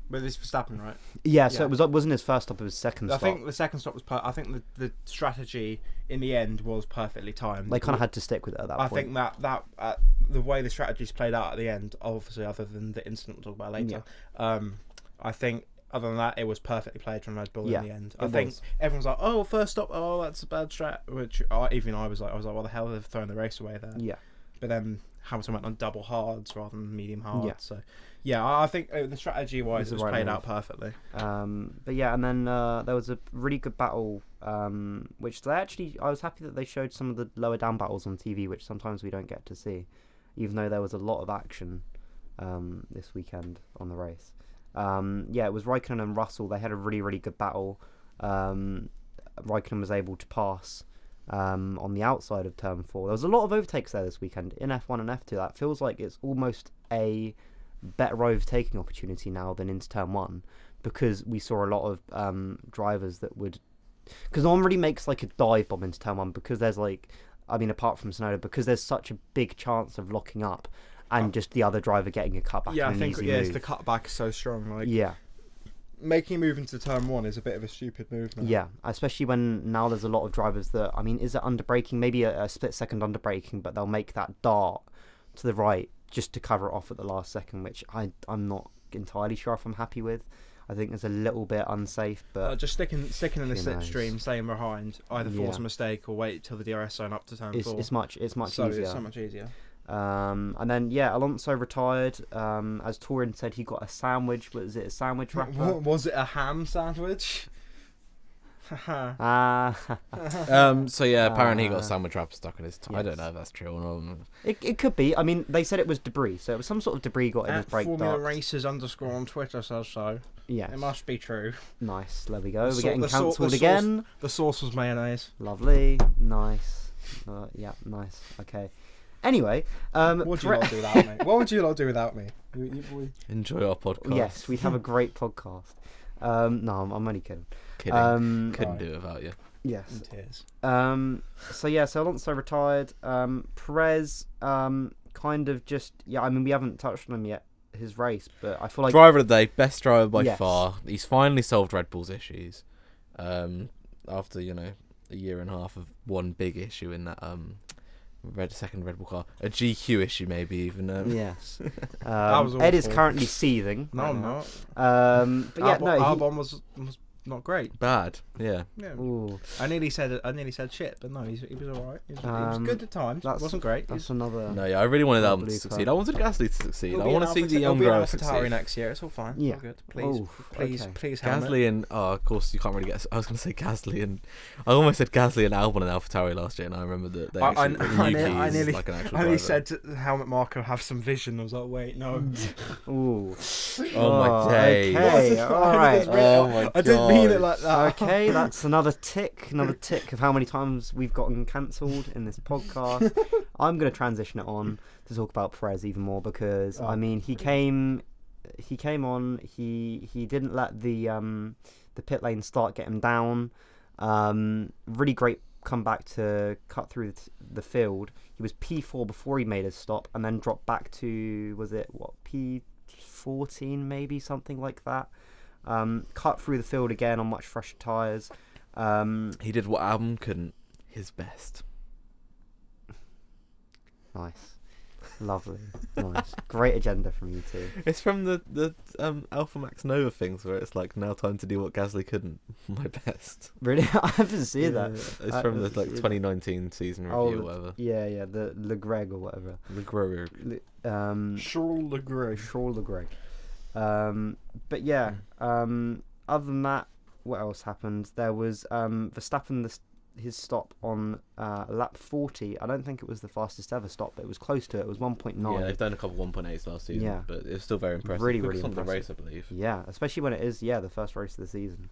Speaker 3: But this Verstappen, right?
Speaker 2: Yeah, so it wasn't his first stop; it was his second stop.
Speaker 3: I think the second stop was. I think the strategy in the end was perfectly timed.
Speaker 2: They kind of had to stick with it at that point.
Speaker 3: I think that the way the strategy's played out at the end, obviously, other than the incident we'll talk about later, I think. Other than that, it was perfectly played from Red Bull in the end. I think everyone's like, "Oh, first stop, oh, that's a bad strat." Which even I was like, "What the hell? They've thrown the race away there."
Speaker 2: Yeah.
Speaker 3: But then Hamilton went on double hards rather than medium hards.
Speaker 2: Yeah.
Speaker 3: So, yeah, I think the strategy-wise, it was played out perfectly.
Speaker 2: But yeah, and then there was a really good battle, which I was happy that they showed some of the lower down battles on TV, which sometimes we don't get to see, even though there was a lot of action this weekend on the race. It was Raikkonen and Russell. They had a really, really good battle. Raikkonen was able to pass on the outside of turn 4. There was a lot of overtakes there this weekend in F1 and F2. That feels like it's almost a better overtaking opportunity now than into turn 1, because we saw a lot of drivers that would... Because no one really makes like a dive bomb into turn 1, because there's apart from Tsunoda, because there's such a big chance of locking up and just the other driver getting a cutback.
Speaker 3: Yeah,
Speaker 2: I think
Speaker 3: it's the cutback is so strong. Making a move into turn 1 is a bit of a stupid move now.
Speaker 2: Yeah, especially when now there's a lot of drivers that, is it underbraking? Maybe a split second underbraking, but they'll make that dart to the right just to cover it off at the last second, which I'm not entirely sure if I'm happy with. I think it's a little bit unsafe, but
Speaker 3: just sticking in the slipstream, staying behind, either force a mistake or wait till the DRS zone up to turn 4.
Speaker 2: It's much easier.
Speaker 3: It's so much easier.
Speaker 2: And then Alonso retired. As Torin said, he got a sandwich. Was it a sandwich wrapper?
Speaker 3: Was it a ham sandwich?
Speaker 1: Apparently he got a sandwich wrapper stuck in his tie. Yes. I don't know if that's true or not.
Speaker 2: It could be. They said it was debris, so it was some sort of debris got in his brake duct.
Speaker 3: Formula Racers _ on Twitter says so.
Speaker 2: Yeah,
Speaker 3: it must be true.
Speaker 2: Nice. There we go. We're getting cancelled again.
Speaker 3: The sauce was mayonnaise.
Speaker 2: Lovely. Nice. Nice. Okay. Anyway,
Speaker 3: what would you lot do without me? What would you lot do without me?
Speaker 1: Enjoy our podcast.
Speaker 2: Yes, we'd have a great podcast. No, I'm only kidding.
Speaker 1: Couldn't do it without you.
Speaker 2: Yes.
Speaker 3: In tears.
Speaker 2: So Alonso retired. Perez, kind of just we haven't touched on him yet, his race, but I feel like
Speaker 1: driver of the day, best driver by far. He's finally solved Red Bull's issues. After a year and a half of one big issue in that second Red Bull car, a GQ issue maybe even.
Speaker 2: Yes.
Speaker 3: That was
Speaker 2: Ed is currently seething.
Speaker 3: No, I'm not.
Speaker 2: But yeah,
Speaker 3: Albon was not great.
Speaker 1: Bad. Yeah.
Speaker 2: Ooh.
Speaker 3: I nearly said shit, but no, he was all right. He was good at times. It wasn't great.
Speaker 2: That's another.
Speaker 1: No, yeah, I really wanted Albon to succeed. I wanted Gasly to succeed. I want to see the young driver succeed.
Speaker 3: Next year. It's all fine.
Speaker 2: Yeah.
Speaker 3: All good. Please.
Speaker 1: Gasly and of course you can't really get. I was going to say Gasly and I almost said Gasly and Albon and AlphaTauri last year, and I remember that they actually like an actual
Speaker 3: I
Speaker 1: driver.
Speaker 3: nearly said helmet marker have some vision. I was like, wait, no.
Speaker 2: Ooh.
Speaker 1: Oh my day.
Speaker 2: Okay. All right.
Speaker 1: Oh my god.
Speaker 3: I didn't mean it like that.
Speaker 2: Okay, that's another tick of how many times we've gotten cancelled in this podcast. I'm going to transition it on to talk about Perez even more because he came on. He didn't let the pit lane start get him down. Really great comeback to cut through the field. He was P4 before he made his stop, and then dropped back to P14 maybe, something like that. Cut through the field again on much fresher tyres.
Speaker 1: He did what Albon couldn't. His best.
Speaker 2: Nice. Lovely. Nice. Great agenda from you two.
Speaker 1: It's from the Alpha Max Nova things where it's like now time to do what Gasly couldn't. My best.
Speaker 2: Really? I haven't seen that.
Speaker 1: It's from the 2019 season review or whatever.
Speaker 2: Yeah, the Le Greg or whatever.
Speaker 1: Le Greg.
Speaker 3: Charles Le Greg.
Speaker 2: Charles Le Greg. But yeah, other than that, what else happened? There was Verstappen, his stop on lap 40. I don't think it was the fastest ever stop, but it was close to it. It was 1.9.
Speaker 1: Yeah, they've done a couple 1.8s last season, but it was still very impressive.
Speaker 2: Really impressive.
Speaker 1: The race, I believe.
Speaker 2: Yeah, especially when it is the first race of the season.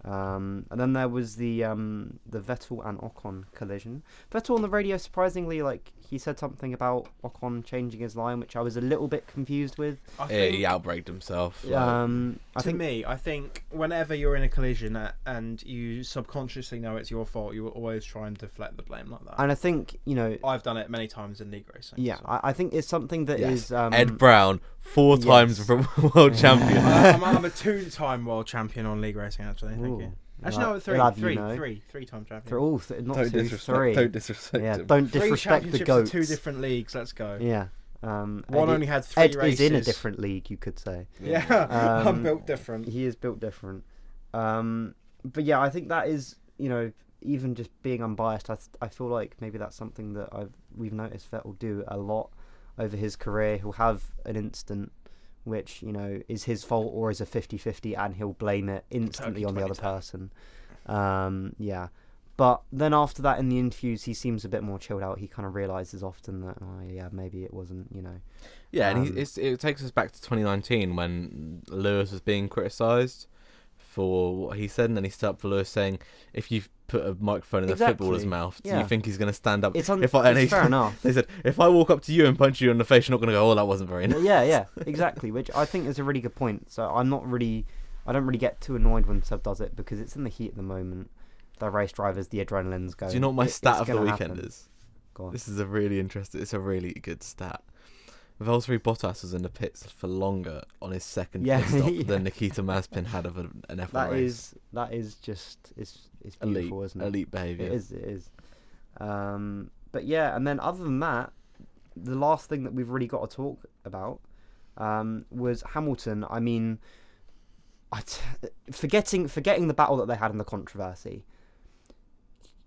Speaker 2: And then there was the Vettel and Ocon collision. Vettel on the radio, surprisingly, like he said something about Ocon changing his line, which I was a little bit confused with.
Speaker 1: He outbraked himself.
Speaker 3: I think whenever you're in a collision and you subconsciously know it's your fault, you will always try and deflect the blame like that.
Speaker 2: And I think,
Speaker 3: I've done it many times in league racing.
Speaker 2: Yeah,
Speaker 3: so.
Speaker 2: I think it's something that is...
Speaker 1: Ed Brown, 4 times world champion.
Speaker 3: I'm a 2-time world champion on league racing, actually. Thank you. Actually, no, three-time champion.
Speaker 2: Not two, three.
Speaker 1: Don't disrespect him.
Speaker 2: Don't disrespect the goats.
Speaker 3: 2 different leagues. Let's go.
Speaker 2: Yeah.
Speaker 3: One only had 3
Speaker 2: Ed
Speaker 3: races.
Speaker 2: is in a different league, you could say.
Speaker 3: Yeah, I'm built different.
Speaker 2: He is built different. But yeah, I think that is, even just being unbiased, I feel like maybe that's something that we've noticed Vettel do a lot over his career. He'll have an instant which, is his fault or is a 50-50, and he'll blame it instantly on the other person. Yeah. But then after that, in the interviews, he seems a bit more chilled out. He kind of realises often that, maybe it wasn't,
Speaker 1: Yeah, and it takes us back to 2019 when Lewis was being criticised for what he said, and then he stood up for Lewis saying, if you've put a microphone in the footballer's mouth, do you think he's going to stand up?
Speaker 2: It's fair enough.
Speaker 1: They said, if I walk up to you and punch you in the face, you're not going to go, oh, that wasn't very nice.
Speaker 2: Yeah, exactly, which I think is a really good point. So I don't really get too annoyed when Seb does it, because it's in the heat of the moment. The race drivers, the adrenaline's going.
Speaker 1: Do you know what my stat of the weekend is?
Speaker 2: Go on.
Speaker 1: This is a really good stat. Valtteri Bottas was in the pits for longer on his second pit stop than Nikita Mazespin had of an F1 race.
Speaker 2: That is just it's beautiful, isn't it?
Speaker 1: Elite behaviour.
Speaker 2: It is. But yeah, and then other than that, the last thing that we've really got to talk about was Hamilton. I mean, forgetting the battle that they had in the controversy.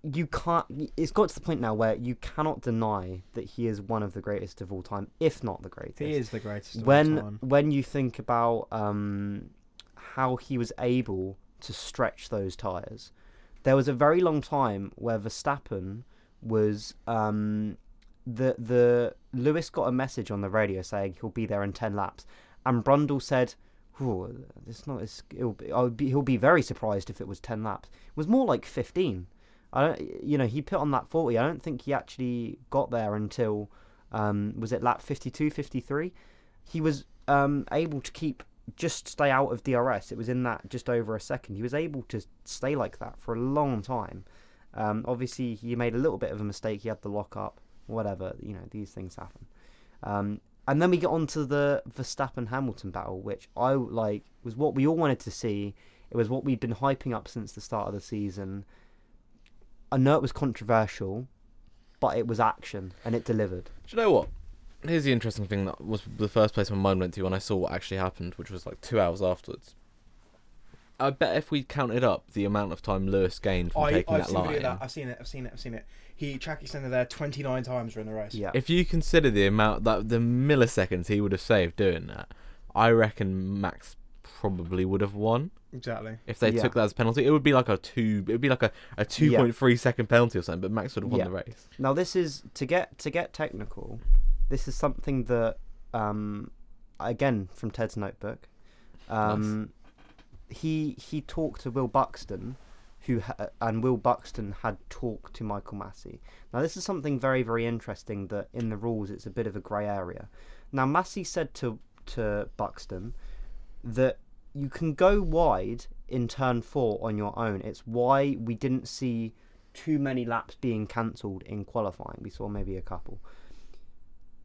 Speaker 2: You can't. It's got to the point now where you cannot deny that he is one of the greatest of all time, if not the greatest.
Speaker 3: He is the greatest of all time.
Speaker 2: When you think about how he was able to stretch those tyres, there was a very long time where Verstappen was the Lewis got a message on the radio saying he'll be there in 10 laps, and Brundle said, he'll be very surprised if it was 10 laps. It was more like 15. He put on lap 40. I don't think he actually got there until, was it lap 52, 53? He was able to stay out of DRS. It was in that just over a second. He was able to stay like that for a long time. Obviously, he made a little bit of a mistake. He had the lock up, whatever. These things happen. And then we get on to the Verstappen-Hamilton battle, which was what we all wanted to see. It was what we'd been hyping up since the start of the season. I know it was controversial, but it was action, and it delivered.
Speaker 1: Do you know what? Here's the interesting thing that was the first place my mind went to when I saw what actually happened, which was like 2 hours afterwards. I bet if we counted up the amount of time Lewis gained from taking that line...
Speaker 3: I've seen it. He track extended there 29 times during the race.
Speaker 2: Yeah.
Speaker 1: If you consider the milliseconds he would have saved doing that, I reckon Max probably would have won.
Speaker 3: Exactly.
Speaker 1: If they took that as a penalty, it would be like a 2.3 second penalty or something, but Max would have won the race.
Speaker 2: Now this is to get technical. This is something that again from Ted's notebook.
Speaker 1: Nice.
Speaker 2: He talked to Will Buxton, and Will Buxton had talked to Michael Massey. Now this is something very, very interesting that in the rules it's a bit of a grey area. Now Massey said to Buxton that you can go wide in turn 4 on your own. It's why we didn't see too many laps being cancelled in qualifying. We saw maybe a couple.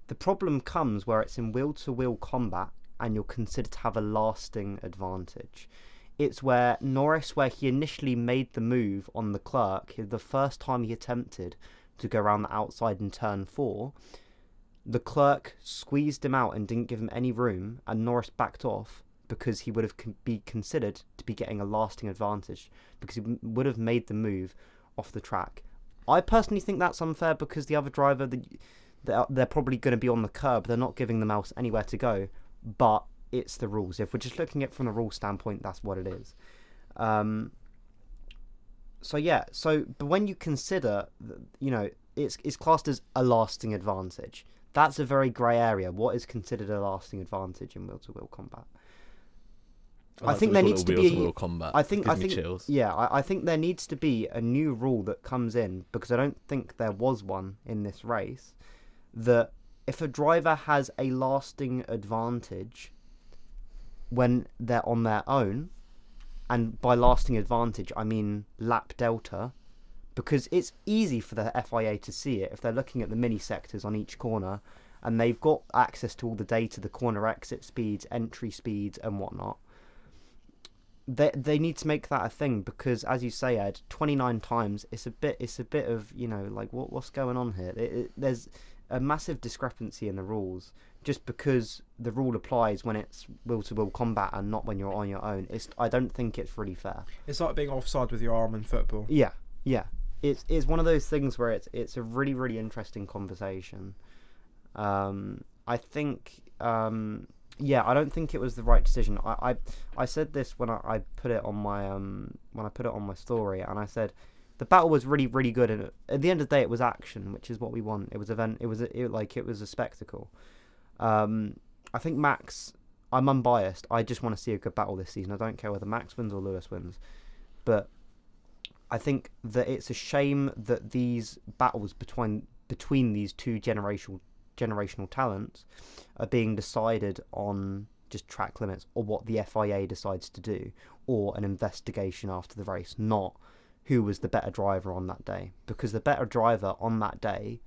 Speaker 2: The problem comes where it's in wheel-to-wheel combat and you're considered to have a lasting advantage. It's where Norris, where he initially made the move on the clerk, the first time he attempted to go around the outside in turn 4, the clerk squeezed him out and didn't give him any room, and Norris backed off because he would have be considered to be getting a lasting advantage because he would have made the move off the track. I personally think that's unfair because the other driver, they're probably going to be on the curb. They're not giving them else anywhere to go, but it's the rules. If we're just looking at it from the rule standpoint, that's what it is. But when you consider, it's classed as a lasting advantage. That's a very grey area. What is considered a lasting advantage in wheel-to-wheel combat? I think there needs to be
Speaker 1: wheel combat.
Speaker 2: I think
Speaker 1: chills.
Speaker 2: Yeah, I think there needs to be a new rule that comes in, because I don't think there was one in this race, that if a driver has a lasting advantage when they're on their own, and by lasting advantage I mean lap delta, because it's easy for the FIA to see it if they're looking at the mini sectors on each corner and they've got access to all the data, the corner exit speeds, entry speeds and whatnot. They need to make that a thing, because as you say, Ed, 29 times, it's a bit of, like what's going on here? There's a massive discrepancy in the rules, just because the rule applies when it's wheel-to-wheel combat and not when you're on your own. I don't think it's really fair.
Speaker 3: It's like being offside with your arm in football.
Speaker 2: Yeah. It's one of those things where it's a really, really interesting conversation. I think I don't think it was the right decision. I said this when I put it on my story, and I said the battle was really, really good, and at the end of the day it was action, which is what we want. It was it was a spectacle. I think Max, I'm unbiased, I just want to see a good battle this season. I don't care whether Max wins or Lewis wins, but I think that it's a shame that these battles between these two generational talents are being decided on just track limits, or what the FIA decides to do, or an investigation after the race, not who was the better driver on that day. Because the better driver on that day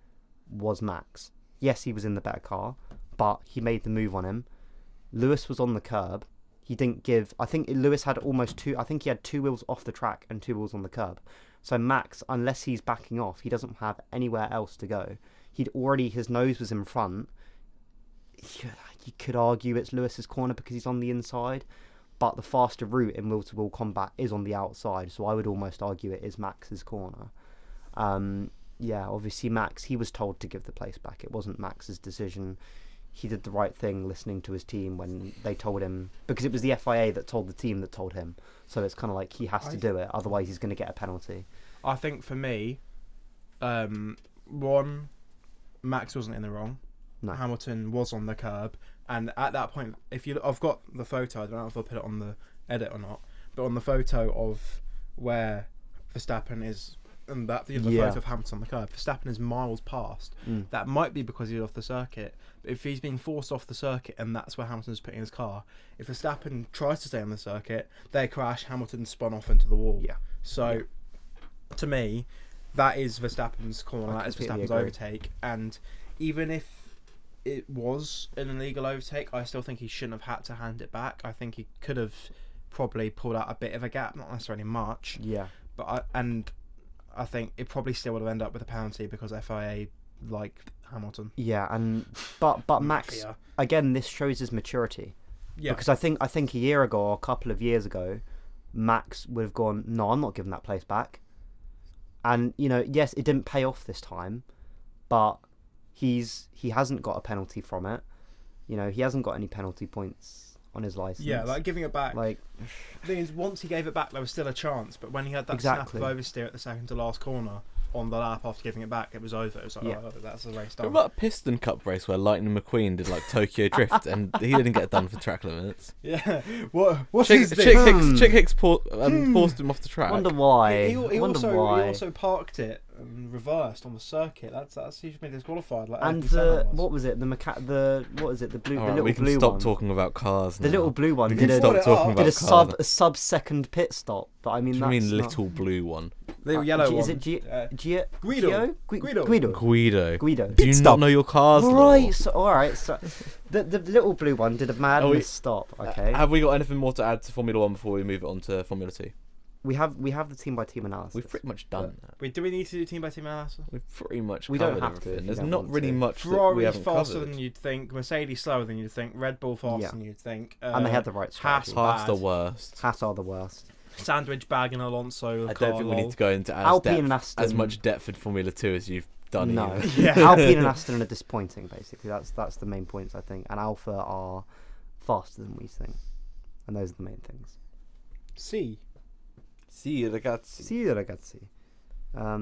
Speaker 2: was Max. Yes, he was in the better car, but he made the move on him. Lewis was on the curb. He didn't give... I think Lewis had almost two... I think he had 2 wheels off the track and 2 wheels on the curb. So Max, unless he's backing off, he doesn't have anywhere else to go. His nose was in front. You could argue it's Lewis's corner because he's on the inside, but the faster route in wheel-to-wheel combat is on the outside, so I would almost argue it is Max's corner. Obviously Max, he was told to give the place back. It wasn't Max's decision. He did the right thing listening to his team when they told him, because it was the FIA that told the team that told him. So it's kind of like he has to do it, otherwise he's going to get a penalty.
Speaker 3: I think for me, Max wasn't in the wrong.
Speaker 2: No.
Speaker 3: Hamilton was on the curb, and at that point, I've got the photo. I don't know if I'll put it on the edit or not, but on the photo of where Verstappen is, and the photo of Hamilton on the curb, Verstappen is miles past. That might be because he's off the circuit, but if he's being forced off the circuit and that's where Hamilton's putting his car, if Verstappen tries to stay on the circuit, they crash, Hamilton spun off into the wall. Yeah. So, to me, that is Verstappen's corner, that is Verstappen's overtake, and even if it was an illegal overtake, I still think he shouldn't have had to hand it back. I think he could have probably pulled out a bit of a gap, not necessarily much. Yeah. But I think it probably still would have ended up with a penalty because FIA like Hamilton. Yeah,
Speaker 2: but Max, again, this shows his maturity. Yeah. Because I think a year ago or a couple of years ago, Max would have gone, no, I'm not giving that place back. And yes, it didn't pay off this time, but he hasn't got a penalty from it. He hasn't got any penalty points on his license.
Speaker 3: Yeah, like giving it back. Like, the thing is, once he gave it back, there was still a chance. But when he had that snap of oversteer at the second to last corner on the lap after giving it back, it was over. It was like, oh, that's the race done.
Speaker 1: What about a Piston Cup race where Lightning McQueen did like Tokyo Drift and he didn't get done for track limits?
Speaker 3: Yeah. What's
Speaker 1: Chick Hicks forced him off the track.
Speaker 2: Wonder why.
Speaker 3: He also parked it and reversed on the circuit. That's he should be disqualified. Like,
Speaker 2: and what was it? The blue.
Speaker 1: All
Speaker 2: the
Speaker 1: right,
Speaker 2: little
Speaker 1: we can
Speaker 2: blue
Speaker 1: stop
Speaker 2: one.
Speaker 1: talking about cars.
Speaker 2: The little blue one
Speaker 1: did
Speaker 2: a sub-second pit stop. But I mean,
Speaker 1: what do you mean little blue one?
Speaker 3: The yellow one.
Speaker 2: Is it
Speaker 3: Guido?
Speaker 2: Guido.
Speaker 1: Do you not know your cars?
Speaker 2: Right. So, all right. So the little blue one did a madness stop. Okay.
Speaker 1: Have we got anything more to add to Formula 1 before we move it on to Formula 2?
Speaker 2: We have the team by team analysis.
Speaker 1: We've pretty much done that.
Speaker 3: Do we need to do team by team analysis?
Speaker 1: We've pretty much
Speaker 2: we
Speaker 1: covered
Speaker 2: don't have
Speaker 1: everything.
Speaker 2: to.
Speaker 1: There's not really much.
Speaker 3: Ferrari's faster than you'd think. Mercedes slower than you'd think. Red Bull faster than you'd think.
Speaker 2: And they had the right strategy.
Speaker 1: Haas the worst.
Speaker 2: Haas are the worst.
Speaker 3: Sandwich bag and Alonso.
Speaker 1: I don't think we need to go into as much depth in Formula 2 as you've done.
Speaker 2: No. Alpine and Aston are disappointing. Basically, that's the main points I think. And Alpha are faster than we think, and those are the main things.
Speaker 3: Sì,
Speaker 1: ragazzi.
Speaker 2: Sì, ragazzi. I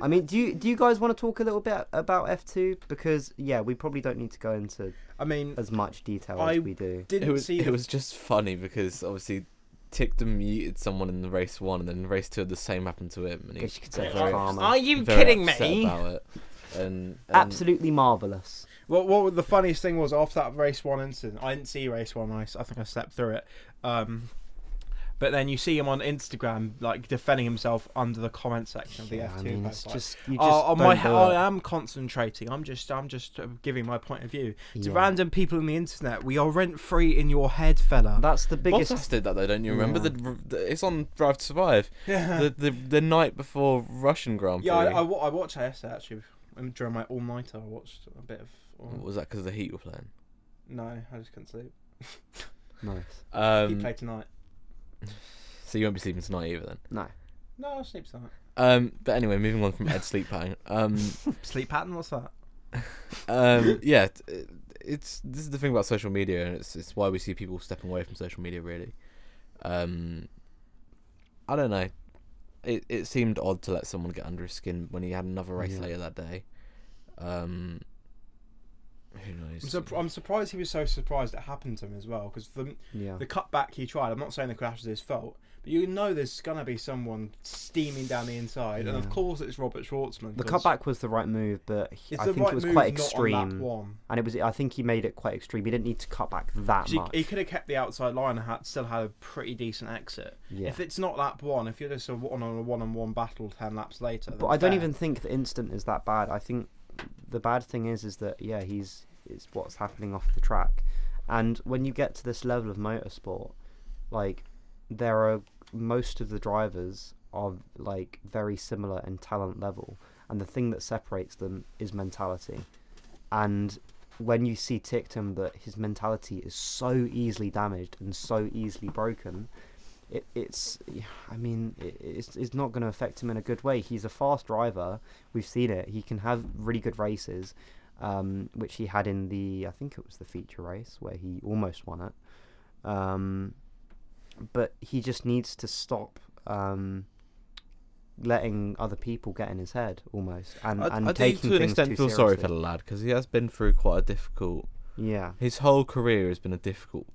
Speaker 2: mean, do you guys want to talk a little bit about F2? Because we probably don't need to go into as much detail as we do.
Speaker 1: It was just funny because obviously Ticktum muted someone in the race 1, and then in race 2 the same happened to him, and he was very
Speaker 2: Are
Speaker 3: you kidding me?
Speaker 1: about it. And
Speaker 2: absolutely marvellous.
Speaker 3: Well, the funniest thing was after that race 1 incident, I didn't see race 1. I think I slept through it. But then you see him on Instagram, like defending himself under the comment section of the F2.
Speaker 2: I mean, it's
Speaker 3: like,
Speaker 2: just you
Speaker 3: I am concentrating. I'm just giving my point of view to random people on the internet. We are rent free in your head, fella.
Speaker 2: That's the biggest.
Speaker 1: Bottas did that though, don't you remember? It's on Drive to Survive. Yeah. The night before Russian Grand Prix.
Speaker 3: Yeah, I watched that yesterday actually. During my all nighter, I watched a bit of.
Speaker 1: Was that because of the Heat were playing?
Speaker 3: No, I just couldn't sleep.
Speaker 2: Nice.
Speaker 3: Heat play tonight.
Speaker 1: So you won't be sleeping tonight either then?
Speaker 3: No, I'll sleep tonight.
Speaker 1: But anyway, moving on from Ed's sleep pattern.
Speaker 3: Sleep pattern? What's that?
Speaker 1: This is the thing about social media, and it's why we see people stepping away from social media. Really, I don't know. It seemed odd to let someone get under his skin when he had another race later that day. Who knows?
Speaker 3: I'm surprised he was so surprised it happened to him as well, because the cutback he tried, I'm not saying the crash was his fault, but you know there's going to be someone steaming down the inside, and of course it's Robert Schwartzman.
Speaker 2: The cutback was the right move, but I think it was quite extreme. And I think he made it quite extreme. He didn't need to cut back that much.
Speaker 3: He could have kept the outside line and still had a pretty decent exit. Yeah. If it's not lap 1, if you're just on a one-on-one battle 10 laps later.
Speaker 2: But I don't even think the instant is that bad. I think the bad thing is that it's what's happening off the track, and when you get to this level of motorsport, like most of the drivers are like very similar in talent level, and the thing that separates them is mentality. And when you see Ticktum that his mentality is so easily damaged and so easily broken, it's not going to affect him in a good way. He's a fast driver. We've seen it. He can have really good races, which he had in I think it was the feature race where he almost won it. But he just needs to stop letting other people get in his head almost, and
Speaker 1: I
Speaker 2: taking
Speaker 1: do to an
Speaker 2: things
Speaker 1: extent
Speaker 2: too
Speaker 1: feel
Speaker 2: seriously.
Speaker 1: sorry for the lad, because he has been through quite a difficult.
Speaker 2: Yeah.
Speaker 1: His whole career has been a difficult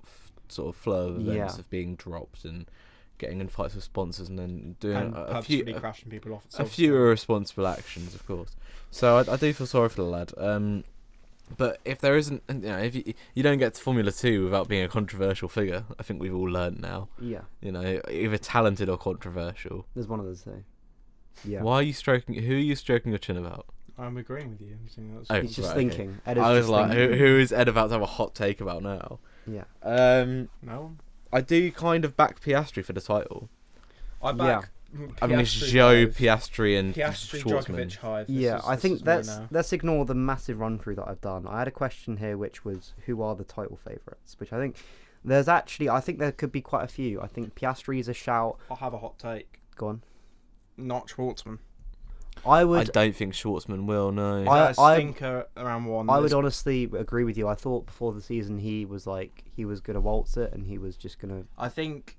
Speaker 1: sort of flow of events of being dropped and getting in fights with sponsors, and then doing a few
Speaker 3: crashing people off.
Speaker 1: A few irresponsible actions, of course. So I do feel sorry for the lad. But if there isn't, if you don't get to Formula 2 without being a controversial figure, I think we've all learned now.
Speaker 2: Yeah.
Speaker 1: Either talented or controversial.
Speaker 2: There's one of those two. Yeah.
Speaker 1: Who are you stroking your chin about?
Speaker 3: I'm agreeing with you.
Speaker 2: He's just thinking.
Speaker 1: Okay. I was like, who is Ed about to have a hot take about now?
Speaker 2: Yeah.
Speaker 3: No.
Speaker 1: I do kind of back Piastri for the title.
Speaker 3: I back.
Speaker 1: I mean, it's Joe, Piastri, and Schwartzman.
Speaker 3: Hive.
Speaker 2: I think let's ignore the massive run through that I've done. I had a question here, which was who are the title favourites? Which I think I think there could be quite a few. I think Piastri is a shout.
Speaker 3: I'll have a hot take.
Speaker 2: Go on.
Speaker 3: Not Schwartzman.
Speaker 1: I don't think Schwartzman will. No.
Speaker 3: I stinker around 1.
Speaker 2: I would honestly agree with you. I thought before the season he was going to waltz it, and he was just going to.
Speaker 3: I think.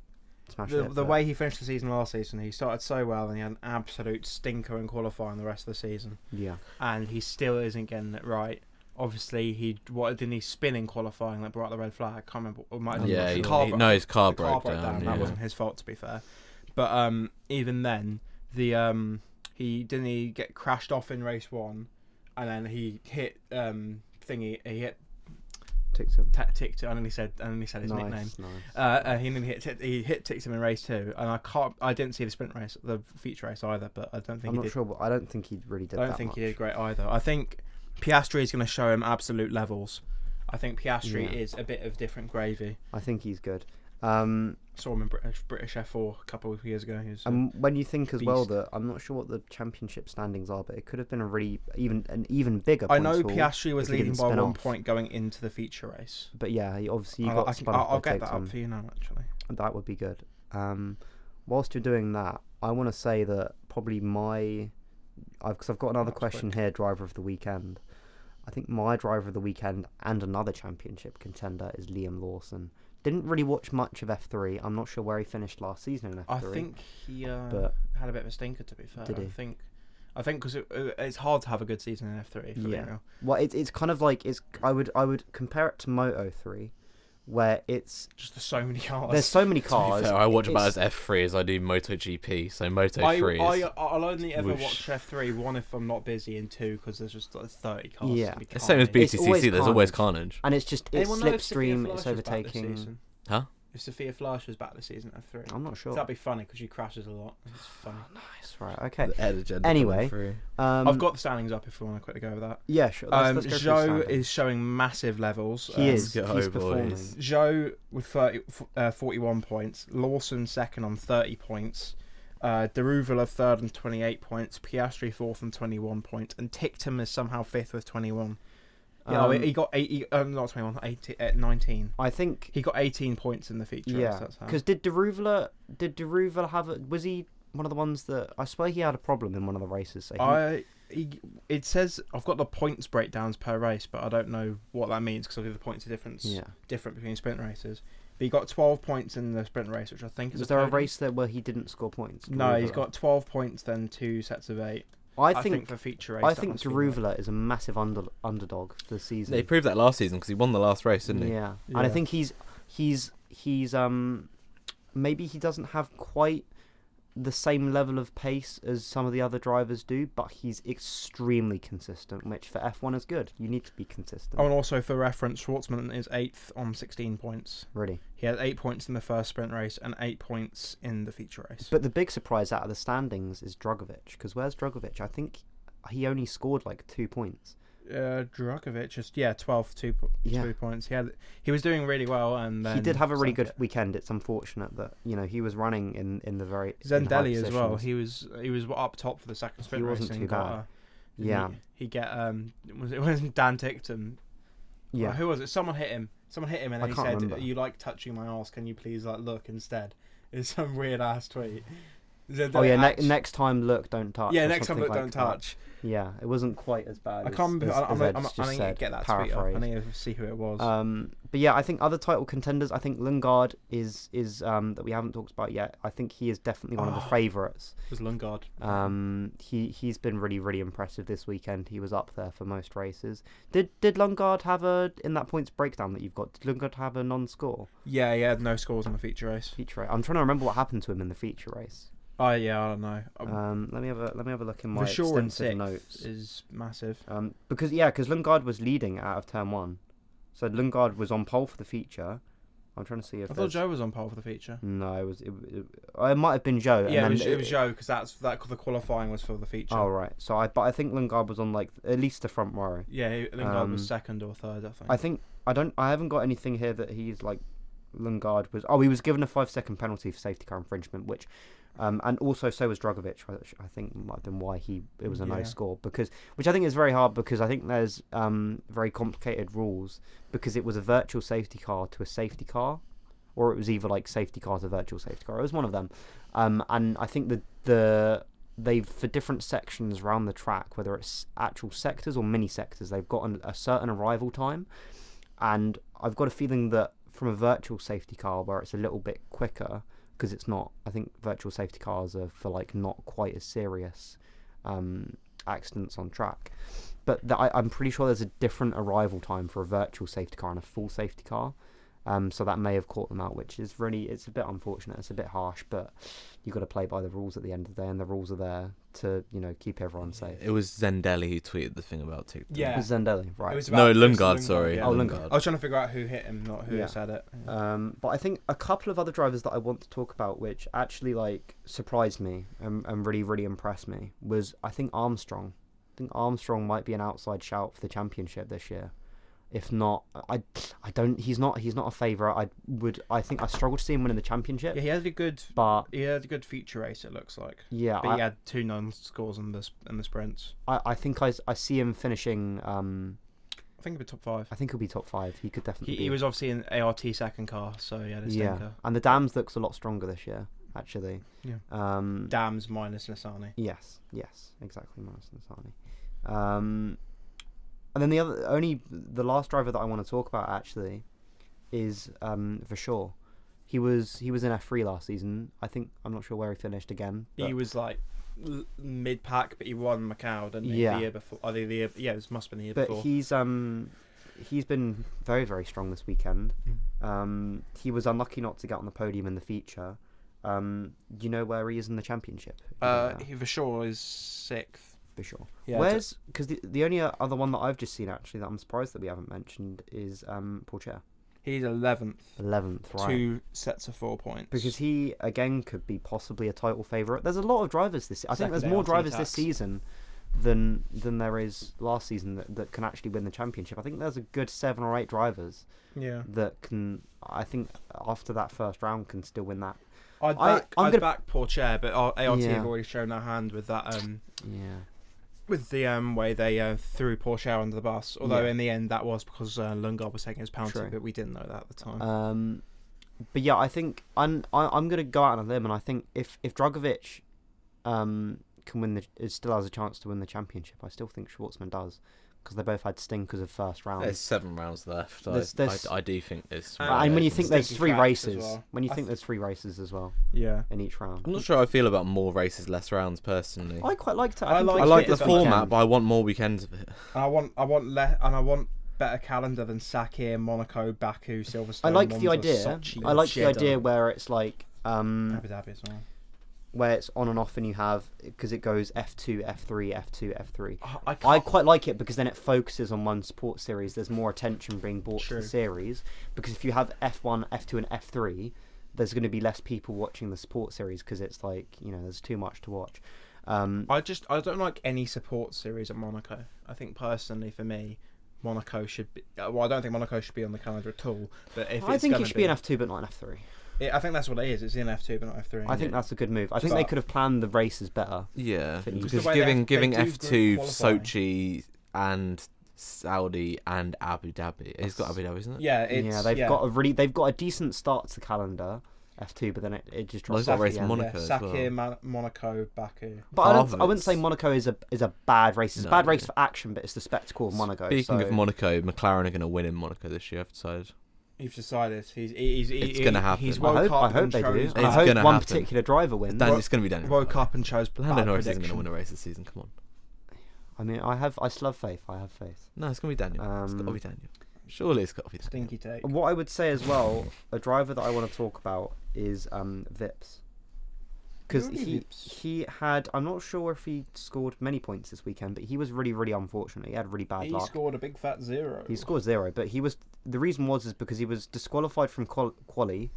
Speaker 2: Smash
Speaker 3: the way he finished the season last season, he started so well, and he had an absolute stinker in qualifying the rest of the season.
Speaker 2: Yeah,
Speaker 3: and he still isn't getting it right. Obviously, didn't he spin in qualifying that brought the red flag? I can't remember.
Speaker 1: His car broke down.
Speaker 3: That wasn't his fault, to be fair. But even then, he get crashed off in race 1, and then he hit He hit. Ticktum. I only said his nickname.
Speaker 2: Nice.
Speaker 3: He hit Ticktum in race 2, and I didn't see the feature race either, but I don't think
Speaker 2: I'm not sure, but I don't think he really did.
Speaker 3: I don't think he did great either. I think Piastri is going to show him absolute levels. I think Piastri is a bit of different gravy.
Speaker 2: I think he's good.
Speaker 3: Saw him in British F4 a couple of years ago.
Speaker 2: And when you think as well that I'm not sure what the championship standings are, but it could have been an even bigger.
Speaker 3: I know Piastri was leading by 1 point going into the feature race.
Speaker 2: But yeah, obviously you got spun off.
Speaker 3: I'll get that up for you now. Actually,
Speaker 2: that would be good. Whilst you're doing that, I want to say that probably because I've got another question here. Driver of the weekend. I think my driver of the weekend and another championship contender is Liam Lawson. Didn't really watch much of F3. I'm not sure where he finished last season in F3.
Speaker 3: I think he had a bit of a stinker, to be fair.
Speaker 2: Did he?
Speaker 3: I think because it's hard to have a good season in F3. For being real.
Speaker 2: Well, it's kind of like I would compare it to Moto 3, where it's
Speaker 3: just there's so many cars.
Speaker 2: There's so many cars.
Speaker 1: To be fair, I watch about as F3 as I do MotoGP. So Moto 3
Speaker 3: I'll only ever watch F3 one if I'm not busy, and two because there's just like 30 cars.
Speaker 2: Yeah,
Speaker 1: the same as BTCC. There's always carnage,
Speaker 2: and it's slipstream. It's overtaking.
Speaker 1: Huh?
Speaker 3: If Sophia Flash was back this season at F3,
Speaker 2: I'm not sure.
Speaker 3: That'd be funny because she crashes a lot. It's funny.
Speaker 2: Oh, nice, right? Okay. Anyway,
Speaker 3: I've got the standings up if we want to quickly go over that.
Speaker 2: Yeah, sure. Let's go
Speaker 3: Joe is showing massive levels.
Speaker 2: He's performing.
Speaker 3: Joe with 41 points. Lawson second on 30 points. Deruvila third on 28 points. Piastri fourth on 21 points, and Tictum is somehow fifth with 21. Yeah, he got 19.
Speaker 2: I think
Speaker 3: he got 18 points in the feature.
Speaker 2: Yeah, because did Deruvila have was he one of the ones that I swear he had a problem in one of the races? So
Speaker 3: it says I've got the points breakdowns per race, but I don't know what that means because the points are different between sprint races. But he got 12 points in the sprint race, which I think is.
Speaker 2: Was there a race there where he didn't score points?
Speaker 3: No, he's got 12 points, then 2 sets of 8.
Speaker 2: I think
Speaker 3: for feature race,
Speaker 2: I think Deruvila is a massive underdog for the season.
Speaker 1: They proved that last season because he won the last race, didn't he?
Speaker 2: Yeah, and I think he's maybe he doesn't have quite the same level of pace as some of the other drivers do, but he's extremely consistent, which for F1 is good. You need to be consistent.
Speaker 3: Oh, and also for reference, Schwartzman is 8th on 16 points.
Speaker 2: Really?
Speaker 3: He had 8 points in the first sprint race and 8 points in the feature race.
Speaker 2: But the big surprise out of the standings is Drugovich, because where's Drugovich? I think he only scored like 2 points.
Speaker 3: Drugovich just 2 points. He was doing really well, and then
Speaker 2: he did have a really good weekend. It's unfortunate that he was running in the very
Speaker 3: Zendelli as well. He was up top for the second sprint race.
Speaker 2: He wasn't too bad.
Speaker 3: It wasn't Dan Tickton.
Speaker 2: Yeah.
Speaker 3: Who was it? Someone hit him, and then he said,
Speaker 2: remember.
Speaker 3: "You like touching my arse? Can you please look instead?" It's some weird ass tweet.
Speaker 2: Next time look, don't touch.
Speaker 3: Yeah, next time look, don't touch.
Speaker 2: Yeah, it wasn't quite as bad.
Speaker 3: I can't remember. I need to get that tweet up. I need to see who it was.
Speaker 2: But yeah, I think other title contenders. I think Lundgaard is that we haven't talked about yet. I think he is definitely one of the favourites.
Speaker 3: It was Lundgaard.
Speaker 2: He's been really, really impressive this weekend. He was up there for most races. Did Lundgaard have in that points breakdown that you've got? Did Lundgaard have a non-score?
Speaker 3: Yeah, he had no scores on the feature race.
Speaker 2: I'm trying to remember what happened to him in the feature race.
Speaker 3: Oh yeah, I don't know.
Speaker 2: Let me have a look in my
Speaker 3: Vishal
Speaker 2: extensive notes.
Speaker 3: Is massive.
Speaker 2: Because Lundgaard was leading out of turn 1, so Lundgaard was on pole for the feature. I'm trying to see if
Speaker 3: I thought Joe was on pole for the feature.
Speaker 2: No, it might have been Joe.
Speaker 3: Yeah, it was Joe because the qualifying was for the feature.
Speaker 2: Oh right, so I think Lundgaard was on at least the front row.
Speaker 3: Yeah, Lundgaard was second or third. I think.
Speaker 2: I haven't got anything here that he's Lundgaard was. Oh, he was given a 5-second penalty for safety car infringement, which. And also so was Drugovich, which I think might have been why it was a no score, which I think is very hard because I think there's very complicated rules because it was a virtual safety car to a safety car, or it was either safety car to virtual safety car. It was one of them, and I think they've for different sections around the track, whether it's actual sectors or mini sectors, they've got a certain arrival time, and I've got a feeling that from a virtual safety car where it's a little bit quicker. Because it's not, I think virtual safety cars are for not quite as serious accidents on track. But I'm pretty sure there's a different arrival time for a virtual safety car and a full safety car. So that may have caught them out, which is it's a bit unfortunate. It's a bit harsh, but you've got to play by the rules at the end of the day, and the rules are there to keep everyone safe.
Speaker 1: It was Zendelli who tweeted the thing about TikTok.
Speaker 2: Yeah, it was Zendelli, right?
Speaker 1: Lundgaard. Sorry.
Speaker 2: Yeah. Lundgaard.
Speaker 3: I was trying to figure out who hit him, not who said it.
Speaker 2: But I think a couple of other drivers that I want to talk about, which actually surprised me and really, really impressed me, was I think Armstrong. I think Armstrong might be an outside shout for the championship this year. If not, I don't. He's not a favourite. I think I struggle to see him winning the championship.
Speaker 3: Yeah, he had a good feature race. It looks like.
Speaker 2: Yeah,
Speaker 3: but he had 2 non-scores in the sprints.
Speaker 2: I think I see him finishing.
Speaker 3: I think he'll be top 5.
Speaker 2: I think he'll be top 5. He could definitely.
Speaker 3: He was obviously in ART second car, so he had a stinker.
Speaker 2: Yeah, and the Dams looks a lot stronger this year, actually.
Speaker 3: Yeah. Dams minus Nassani.
Speaker 2: Yes, exactly minus Nassani. And then the last driver that I want to talk about actually is Vershaw. He was in F3 last season. I'm not sure where he finished again.
Speaker 3: He was like mid pack, but he won Macau, didn't he? The year before. It must have been the year before.
Speaker 2: But he's been very, very strong this weekend. He was unlucky not to get on the podium in the feature. Do you know where he is in the championship?
Speaker 3: Vershaw is 6th.
Speaker 2: Vershaw.
Speaker 3: Yeah,
Speaker 2: because the only other one that I've just seen actually that I'm surprised that we haven't mentioned is Pourchaire.
Speaker 3: He's 11th.
Speaker 2: 11th, right.
Speaker 3: 2 sets of 4 points.
Speaker 2: Because he, again, could be possibly a title favourite. There's a lot of drivers I think there's more drivers this season than there is last season that can actually win the championship. I think there's a good 7 or 8 drivers that can, I think, after that first round, can still win that.
Speaker 3: I'd back Pourchaire, but ART have already shown their hand with that. With the way they threw Pourchaire under the bus, although in the end that was because Lundgaard was taking his penalty, but we didn't know that at the time.
Speaker 2: But yeah, I think I'm going to go out on a limb, and I think if Dragovic can win still has a chance to win the championship, I still think Schwartzman does, because they both had stinkers of first round.
Speaker 1: There's 7 rounds left. I do think there's.
Speaker 2: And when you think there's 3 races, there's 3 races as well.
Speaker 3: Yeah.
Speaker 2: In each round.
Speaker 1: I'm not sure how I feel about more races, less rounds personally.
Speaker 2: I quite liked it.
Speaker 1: I like the format, but I want more weekends of it.
Speaker 3: And I want better calendar than Sakir, Monaco, Baku, Silverstone.
Speaker 2: I like the idea.
Speaker 3: Sochi,
Speaker 2: I like the idea where it's like
Speaker 3: Abu Dhabi as well.
Speaker 2: Where it's on and off, and you have, because it goes F2, F3, F2, F3. I quite like it because then it focuses on one sport series. There's more attention being brought to the series, because if you have F1, F2, and F3, there's going to be less people watching the sport series because it's like, there's too much to watch.
Speaker 3: I don't like any support series at Monaco. I think personally for me, Monaco should be. Well, I don't think Monaco should be on the calendar at all. But I think
Speaker 2: it should be an F2, but not an F3.
Speaker 3: I think that's what it is. It's in F2, but not F3.
Speaker 2: I think that's a good move. I think they could have planned the races better.
Speaker 1: Yeah, because giving F2 Sochi and Saudi and Abu Dhabi. It's got Abu Dhabi, isn't it?
Speaker 3: Yeah,
Speaker 2: they've got a decent start to the calendar. F2, but then it just drops.
Speaker 1: Well, race in Monaco as
Speaker 3: Sakir,
Speaker 1: well.
Speaker 3: Monaco, Baku.
Speaker 2: But I wouldn't say Monaco is a bad race. It's a bad race for action, but it's the spectacle of Monaco.
Speaker 1: Speaking of Monaco, McLaren are going to win in Monaco this year, I've decided.
Speaker 3: You've decided.
Speaker 1: It's going to happen.
Speaker 3: He's woke up
Speaker 2: I hope
Speaker 3: and
Speaker 2: they
Speaker 3: chose.
Speaker 2: do. I hope one particular driver wins.
Speaker 1: It's going to be Daniel.
Speaker 3: Woke up and chose.
Speaker 1: Lando Norris isn't going to win a race this season. Come on.
Speaker 2: I mean, I still have faith. I have faith.
Speaker 1: No, it's going to be Daniel. It's got to be Daniel. Surely it's got to be Daniel.
Speaker 3: Stinky take.
Speaker 2: What I would say as well, a driver that I want to talk about is Vips. Because he had, I'm not sure if he scored many points this weekend, but he was really, really unfortunate. He had really bad luck.
Speaker 3: He scored a big fat 0.
Speaker 2: He scored 0, but the reason was because he was disqualified from quali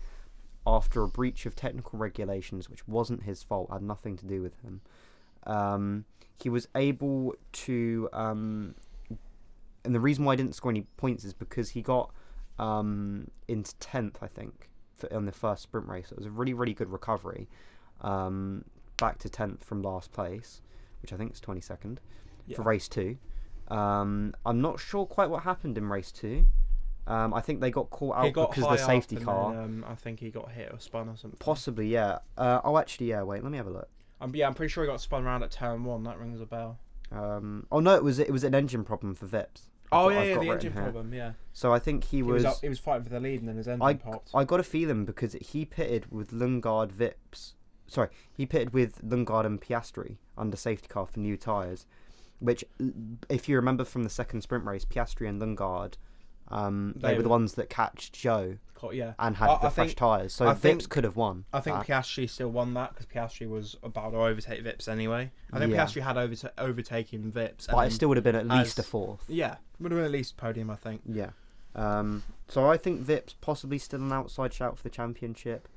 Speaker 2: after a breach of technical regulations, which wasn't his fault, had nothing to do with him. He was able to, and the reason why he didn't score any points is because he got into 10th, I think, on the first sprint race. It was a really, really good recovery. Back to 10th from last place, which I think is 22nd for race 2. I'm not sure quite what happened in race 2. I think they got caught out because of the safety car.
Speaker 3: Then, I think he got hit or spun or something.
Speaker 2: Possibly, yeah. Wait, let me have a look.
Speaker 3: I'm pretty sure he got spun around at turn 1. That rings a bell.
Speaker 2: No, it was an engine problem for Vips.
Speaker 3: The engine problem, yeah.
Speaker 2: So I think he was
Speaker 3: fighting for the lead and then his engine popped.
Speaker 2: I got a feeling because he pitted with Lundgaard, Vips. Sorry, he pitted with Lundgaard and Piastri under safety car for new tyres, which, if you remember from the second sprint race, Piastri and Lundgaard, they were the ones that catched Joe and had the fresh tyres. So Vips could have won.
Speaker 3: I think Piastri still won that because Piastri was about to overtake Vips anyway. I think Piastri had overtaken Vips.
Speaker 2: But it still would have been at least a 4th.
Speaker 3: Yeah, would have been at least a podium, I think.
Speaker 2: Yeah. So I think Vips possibly still an outside shout for the championship.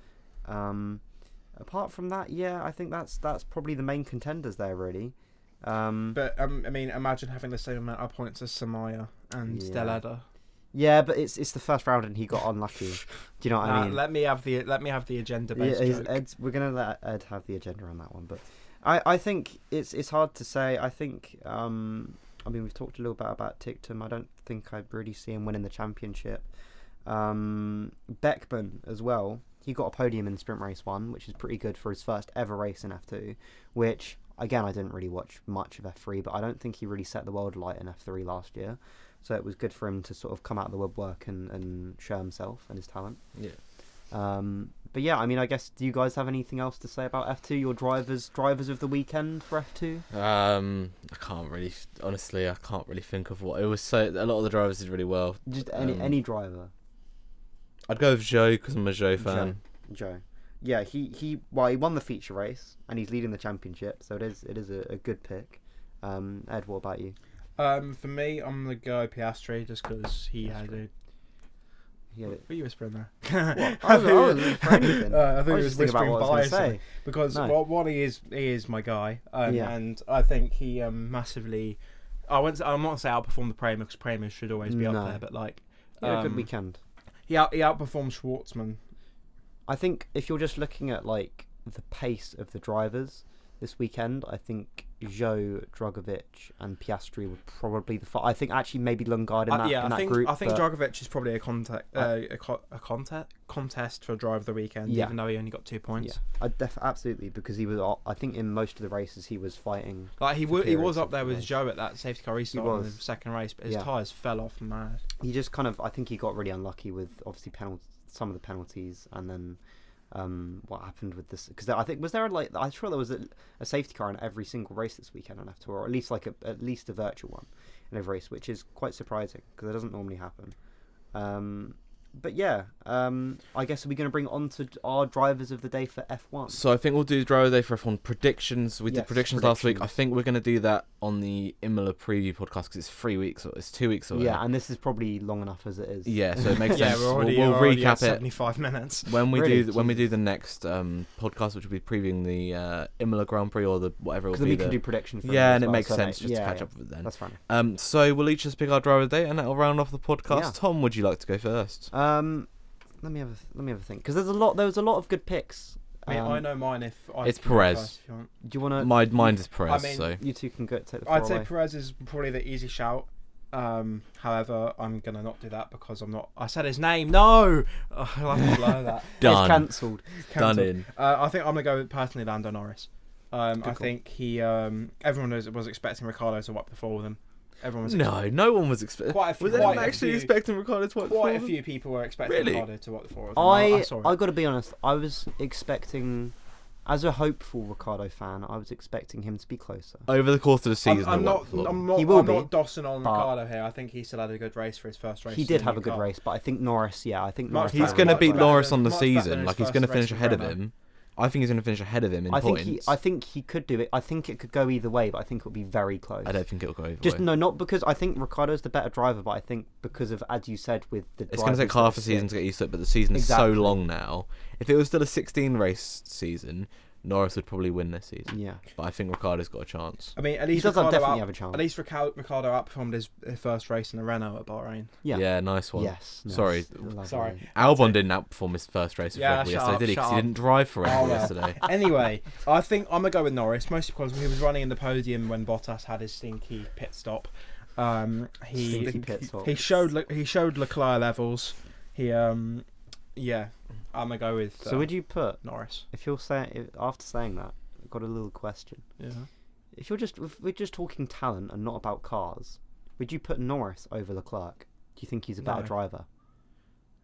Speaker 2: Apart from that, I think that's probably the main contenders there, really.
Speaker 3: But I mean, imagine having the same amount of points as Samaya and Stellada.
Speaker 2: Yeah, but it's the first round and he got unlucky. Do you know what I mean?
Speaker 3: Let me have the agenda based joke.
Speaker 2: We're gonna let Ed have the agenda on that one, but I think it's hard to say. I think I mean, we've talked a little bit about Tictum. I don't think I'd really see him winning the championship. Beckman as well. He got a podium in sprint race 1, which is pretty good for his first ever race in F2, which, again, I didn't really watch much of F3, but I don't think he really set the world alight in F3 last year. So it was good for him to sort of come out of the woodwork and show himself and his talent.
Speaker 1: Yeah.
Speaker 2: But yeah, I mean, I guess, do you guys have anything else to say about F2? Your drivers of the weekend for F2?
Speaker 1: I can't really think of what it was. So a lot of the drivers did really well.
Speaker 2: Just any driver.
Speaker 1: I'd go with Joe because I'm a Joe fan.
Speaker 2: Joe. Yeah, he won the feature race and he's leading the championship, so it is a good pick. Ed, what about you?
Speaker 3: For me, I'm gonna go Piastri just because he had a. What are you whispering there?
Speaker 2: What? I was whispering anything.
Speaker 3: I think he
Speaker 2: was
Speaker 3: was
Speaker 2: thinking about
Speaker 3: whispering
Speaker 2: what I was
Speaker 3: by
Speaker 2: gonna say.
Speaker 3: because one he is my guy, and I think he massively. I'm not gonna say outperformed the Prey because Prey should always be up there, but like
Speaker 2: a good weekend.
Speaker 3: He outperformed Schwartzman.
Speaker 2: I think if you're just looking at like the pace of the drivers this weekend, I think Zhou, Dragovic, and Piastri were probably I think actually maybe Lundgaard in that group.
Speaker 3: I think Dragovic is probably a contest for driver of the weekend, even though he only got 2 points.
Speaker 2: Yeah, absolutely, because he was. I think in most of the races he was fighting.
Speaker 3: Like he was up there with Zhou at that safety car restart in the second race, but his tyres fell off mad.
Speaker 2: He just I think he got really unlucky with obviously some of the penalties, and then. What happened with this? Because I think I'm sure there was a safety car in every single race this weekend on F2, or at least at least a virtual one in every race, which is quite surprising because it doesn't normally happen. But yeah, I guess we're going to bring on to our drivers of the day for F1.
Speaker 1: So I think we'll do driver of the day for F1 predictions. We did predictions last week. I think we're going to do that on the Imola preview podcast because it's 3 weeks or it's 2 weeks away.
Speaker 2: Yeah, and this is probably long enough as it is.
Speaker 1: Yeah, so it makes sense.
Speaker 3: We'll
Speaker 1: recap it.
Speaker 3: 75 minutes
Speaker 1: When we do the next podcast, which will be previewing the Imola Grand Prix or the whatever it will be.
Speaker 2: We can do predictions.
Speaker 1: And it makes sense just to catch up with it then.
Speaker 2: That's fine.
Speaker 1: So we'll each just pick our driver of the day, and that'll round off the podcast. Yeah. Tom, would you like to go first?
Speaker 2: Let me have a think because there was a lot of good picks.
Speaker 3: I know mine.
Speaker 1: It's Perez.
Speaker 3: First, if you want.
Speaker 2: Do you want to?
Speaker 1: Mine is Perez.
Speaker 2: So you two can take the floor
Speaker 3: I'd say
Speaker 2: away.
Speaker 3: Perez is probably the easy shout. However, I'm gonna not do that because I'm not. I said his name. No, I'll have to blur that.
Speaker 1: Done.
Speaker 2: It's cancelled.
Speaker 1: Done in.
Speaker 3: I think I'm gonna go with personally Lando Norris. I think he. Everyone was expecting Ricciardo to wipe the floor with him. Everyone was
Speaker 1: no one was expecting. Was anyone actually expecting Ricciardo to wipe the floor?
Speaker 3: Quite a few people were expecting Ricciardo to wipe the floor with him.
Speaker 2: I got to be honest. I was expecting, as a hopeful Ricciardo fan, I was expecting him to be closer
Speaker 1: over the course of the season.
Speaker 3: I'm not dossing on Ricciardo here. I think he still had a good race for his first race.
Speaker 2: He did have a good race, but I think Norris. Yeah, I think Norris.
Speaker 1: He's going to beat Norris on the season. Like he's going to finish ahead of him. I think he's going to finish ahead of him in points.
Speaker 2: I think he could do it. I think it could go either way, but I think it would be very close.
Speaker 1: I don't think it'll go either way.
Speaker 2: No, not because I think Ricciardo's the better driver, but I think because of, as you said, with the
Speaker 1: it's going to take half a season to get used to it, but the season is so long now. If it was still a 16 race season, Norris would probably win this season.
Speaker 2: Yeah.
Speaker 1: But I think Ricciardo's got a chance.
Speaker 3: I mean, at least
Speaker 2: he does definitely have a chance.
Speaker 3: At least Ricciardo outperformed his first race in the Renault at Bahrain.
Speaker 1: Yeah, nice one.
Speaker 2: Yes.
Speaker 1: Sorry.
Speaker 3: Albon
Speaker 1: didn't outperform his first race with Red Bull yesterday, did he? Because he didn't drive for Red Bull yesterday.
Speaker 3: Anyway, I think I'm going to go with Norris, mostly because he was running in the podium when Bottas had his stinky pit stop. He showed Leclerc levels. I'm gonna go with.
Speaker 2: So would you put
Speaker 3: Norris?
Speaker 2: If you're after saying that, I've got a little question.
Speaker 3: Yeah.
Speaker 2: If we're just talking talent and not about cars, would you put Norris over Leclerc? Do you think he's a better driver?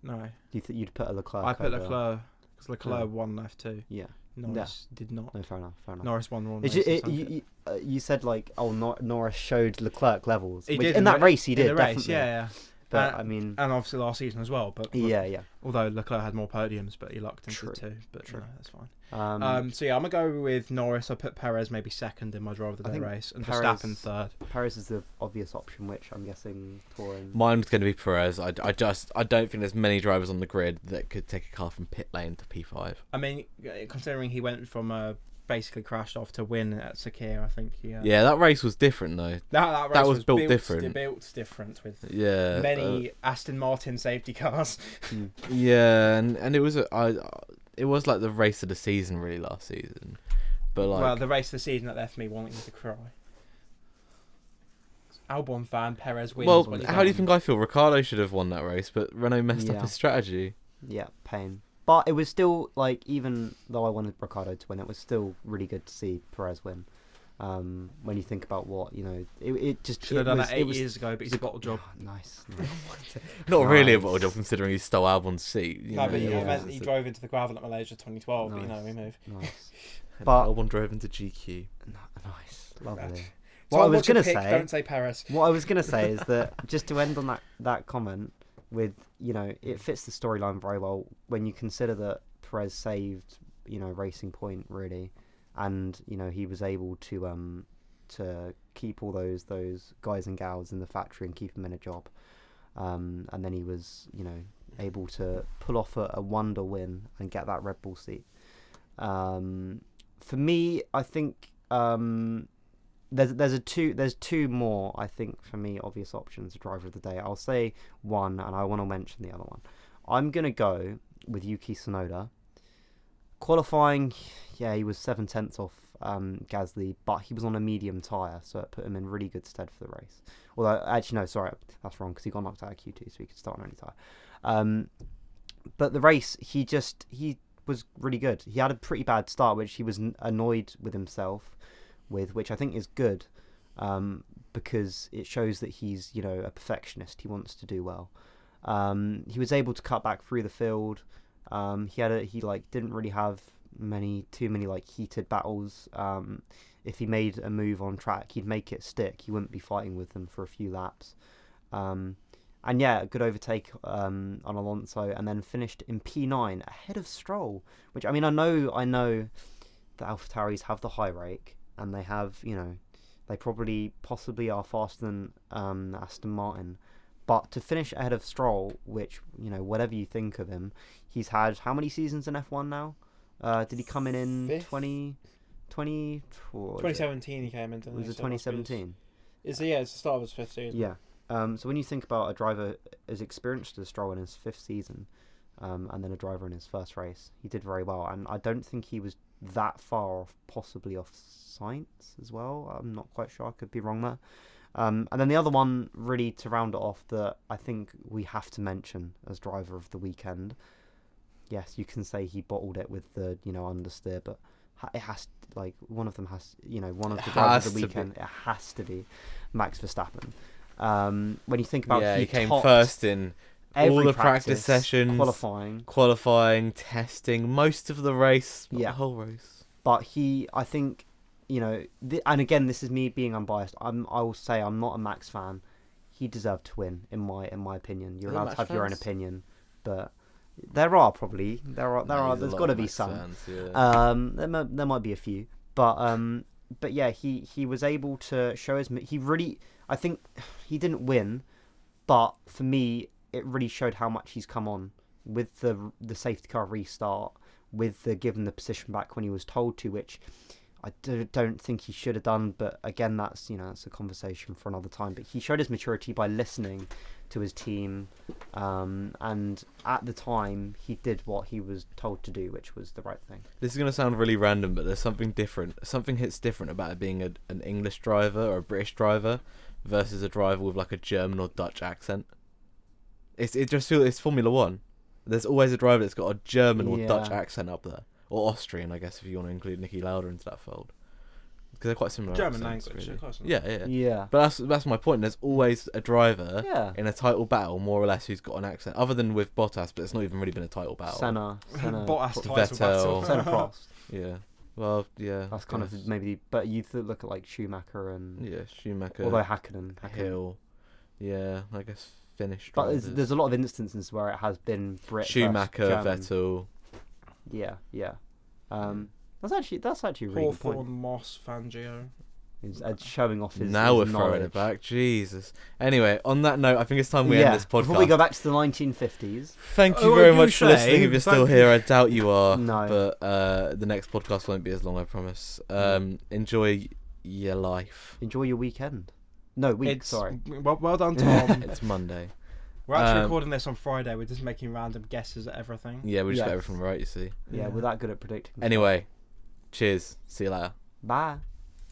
Speaker 3: No.
Speaker 2: Do you think you'd put a Leclerc?
Speaker 3: I put Leclerc because Leclerc won F2.
Speaker 2: Yeah.
Speaker 3: Norris did not.
Speaker 2: No, fair enough.
Speaker 3: Norris won one.
Speaker 2: You said Norris showed Leclerc levels.
Speaker 3: He did
Speaker 2: in that race. He did
Speaker 3: in the race,
Speaker 2: definitely.
Speaker 3: Yeah.
Speaker 2: But
Speaker 3: and obviously last season as well. But
Speaker 2: yeah.
Speaker 3: Although Leclerc had more podiums, but he lucked into two. But
Speaker 2: True.
Speaker 3: That's fine.
Speaker 2: I'm
Speaker 3: gonna go with Norris. I put Perez maybe second in my driver of the day race, and Verstappen third.
Speaker 2: Perez is the obvious option, which I'm guessing Torin.
Speaker 1: Mine's going to be Perez. I don't think there's many drivers on the grid that could take a car from pit lane to P5.
Speaker 3: I mean, considering he went from basically crashed off to win at Sakir, I think he.
Speaker 1: Yeah, that race was different though.
Speaker 3: That race was built different. Built different with many Aston Martin safety cars.
Speaker 1: Yeah, and it was it was like the race of the season really last season, but
Speaker 3: the race of the season that left me wanting to cry. Albon fan, Perez wins.
Speaker 1: Well, how do you think I feel? Ricciardo should have won that race, but Renault messed up his strategy.
Speaker 2: Yeah, pain. But it was still, even though I wanted Ricciardo to win, it was still really good to see Perez win. When you think about what it just
Speaker 3: should have done that 8 years ago, but he's got a job.
Speaker 2: Nice.
Speaker 1: Not really a bottle job considering he stole Albon's seat.
Speaker 3: But it meant he drove into the gravel at Malaysia 2012.
Speaker 2: Nice.
Speaker 3: But we move.
Speaker 2: Nice.
Speaker 1: But Albon drove into GQ.
Speaker 2: Nice, lovely.
Speaker 3: What I was going to say, don't say Paris.
Speaker 2: What I was going to say is that just to end on that comment with it fits the storyline very well when you consider that Perez saved Racing Point really, and he was able to keep all those guys and gals in the factory and keep them in a job, and then he was able to pull off a wonder win and get that Red Bull seat. For me, I think there's two more, I think, for me, obvious options of driver of the day. I'll say one, and I want to mention the other one. I'm going to go with Yuki Tsunoda. Qualifying, he was 7/10 off Gasly, but he was on a medium tyre, so it put him in really good stead for the race. Although, actually, no, sorry, that's wrong, because he got knocked out of Q2, so he could start on any tyre. But the race, he was really good. He had a pretty bad start, which he was annoyed with himself with, which I think is good, because it shows that he's a perfectionist. He wants to do well. He was able to cut back through the field. He didn't really have too many heated battles. If he made a move on track, he'd make it stick. He wouldn't be fighting with them for a few laps. And a good overtake on Alonso, and then finished in P9 ahead of Stroll. Which I know that AlphaTauris have the high rake, and they have they possibly are faster than Aston Martin. But to finish ahead of Stroll, which, whatever you think of him, he's had how many seasons in F1 now? Did he come in
Speaker 3: 2017 he came into?
Speaker 2: Was it 2017?
Speaker 3: It's the start of his 5th season.
Speaker 2: Yeah. So when you think about a driver as experienced as Stroll in his 5th season, and then a driver in his first race, he did very well. And I don't think he was that far off, possibly off Sainz as well. I'm not quite sure. I could be wrong there. And then the other one, really, to round it off, that I think we have to mention as driver of the weekend. Yes, you can say he bottled it with the understeer, but it has one of them has one of the drivers of the weekend. It has to be Max Verstappen. When you think about
Speaker 1: he came first in all the practice sessions, qualifying, testing, most of the race, the whole race.
Speaker 2: But I think. And again, this is me being unbiased. I will say I'm not a Max fan. He deserved to win, in my opinion. You're allowed to have your own opinion, but there are. There's got to be some.
Speaker 1: Fans, yeah.
Speaker 2: There might be a few, but yeah, he was able to show his. I think he didn't win, but for me, it really showed how much he's come on with the safety car restart, with the giving the position back when he was told to, which I don't think he should have done, but again, that's that's a conversation for another time. But he showed his maturity by listening to his team, and at the time, he did what he was told to do, which was the right thing.
Speaker 1: This is going to sound really random, but there's something different. Something hits different about it being an English driver or a British driver versus a driver with a German or Dutch accent. It's Formula One. There's always a driver that's got a German or Dutch accent up there. Or Austrian, I guess, if you want to include Niki Lauda into that fold, because they're quite similar.
Speaker 3: German
Speaker 1: accents,
Speaker 3: language,
Speaker 1: really.
Speaker 2: Yeah.
Speaker 1: But that's my point. There's always a driver in a title battle, more or less, who's got an accent, other than with Bottas. But it's not even really been a title battle.
Speaker 2: Senna
Speaker 3: Bottas,
Speaker 1: Vettel,
Speaker 2: Senna Prost.
Speaker 1: Yeah. Well, yeah.
Speaker 2: That's kind of maybe. But you look at Schumacher and
Speaker 1: Schumacher.
Speaker 2: Although Hakkinen.
Speaker 1: Hill. Yeah, I guess Finnish.
Speaker 2: But there's a lot of instances where it has been Brit
Speaker 1: Schumacher, Vettel.
Speaker 2: Yeah. That's actually a really good point.
Speaker 3: Hawthorne, Moss, Fangio.
Speaker 2: He's showing off his.
Speaker 1: Now we're
Speaker 2: knowledge.
Speaker 1: throwing it back. Jesus. Anyway, on that note, I think it's time we end this podcast.
Speaker 2: Before we go back to the 1950s.
Speaker 1: Thank you very much for listening. If you're still here, I doubt you are.
Speaker 2: No.
Speaker 1: But the next podcast won't be as long, I promise. Enjoy your life.
Speaker 2: Enjoy your weekend. No, week. Sorry.
Speaker 3: Well done, Tom.
Speaker 1: It's Monday.
Speaker 3: We're actually recording this on Friday. We're just making random guesses at everything.
Speaker 1: Yeah, we just got everything right, you see.
Speaker 2: Yeah, we're that good at predicting.
Speaker 1: Anyway, cheers. See you later.
Speaker 2: Bye.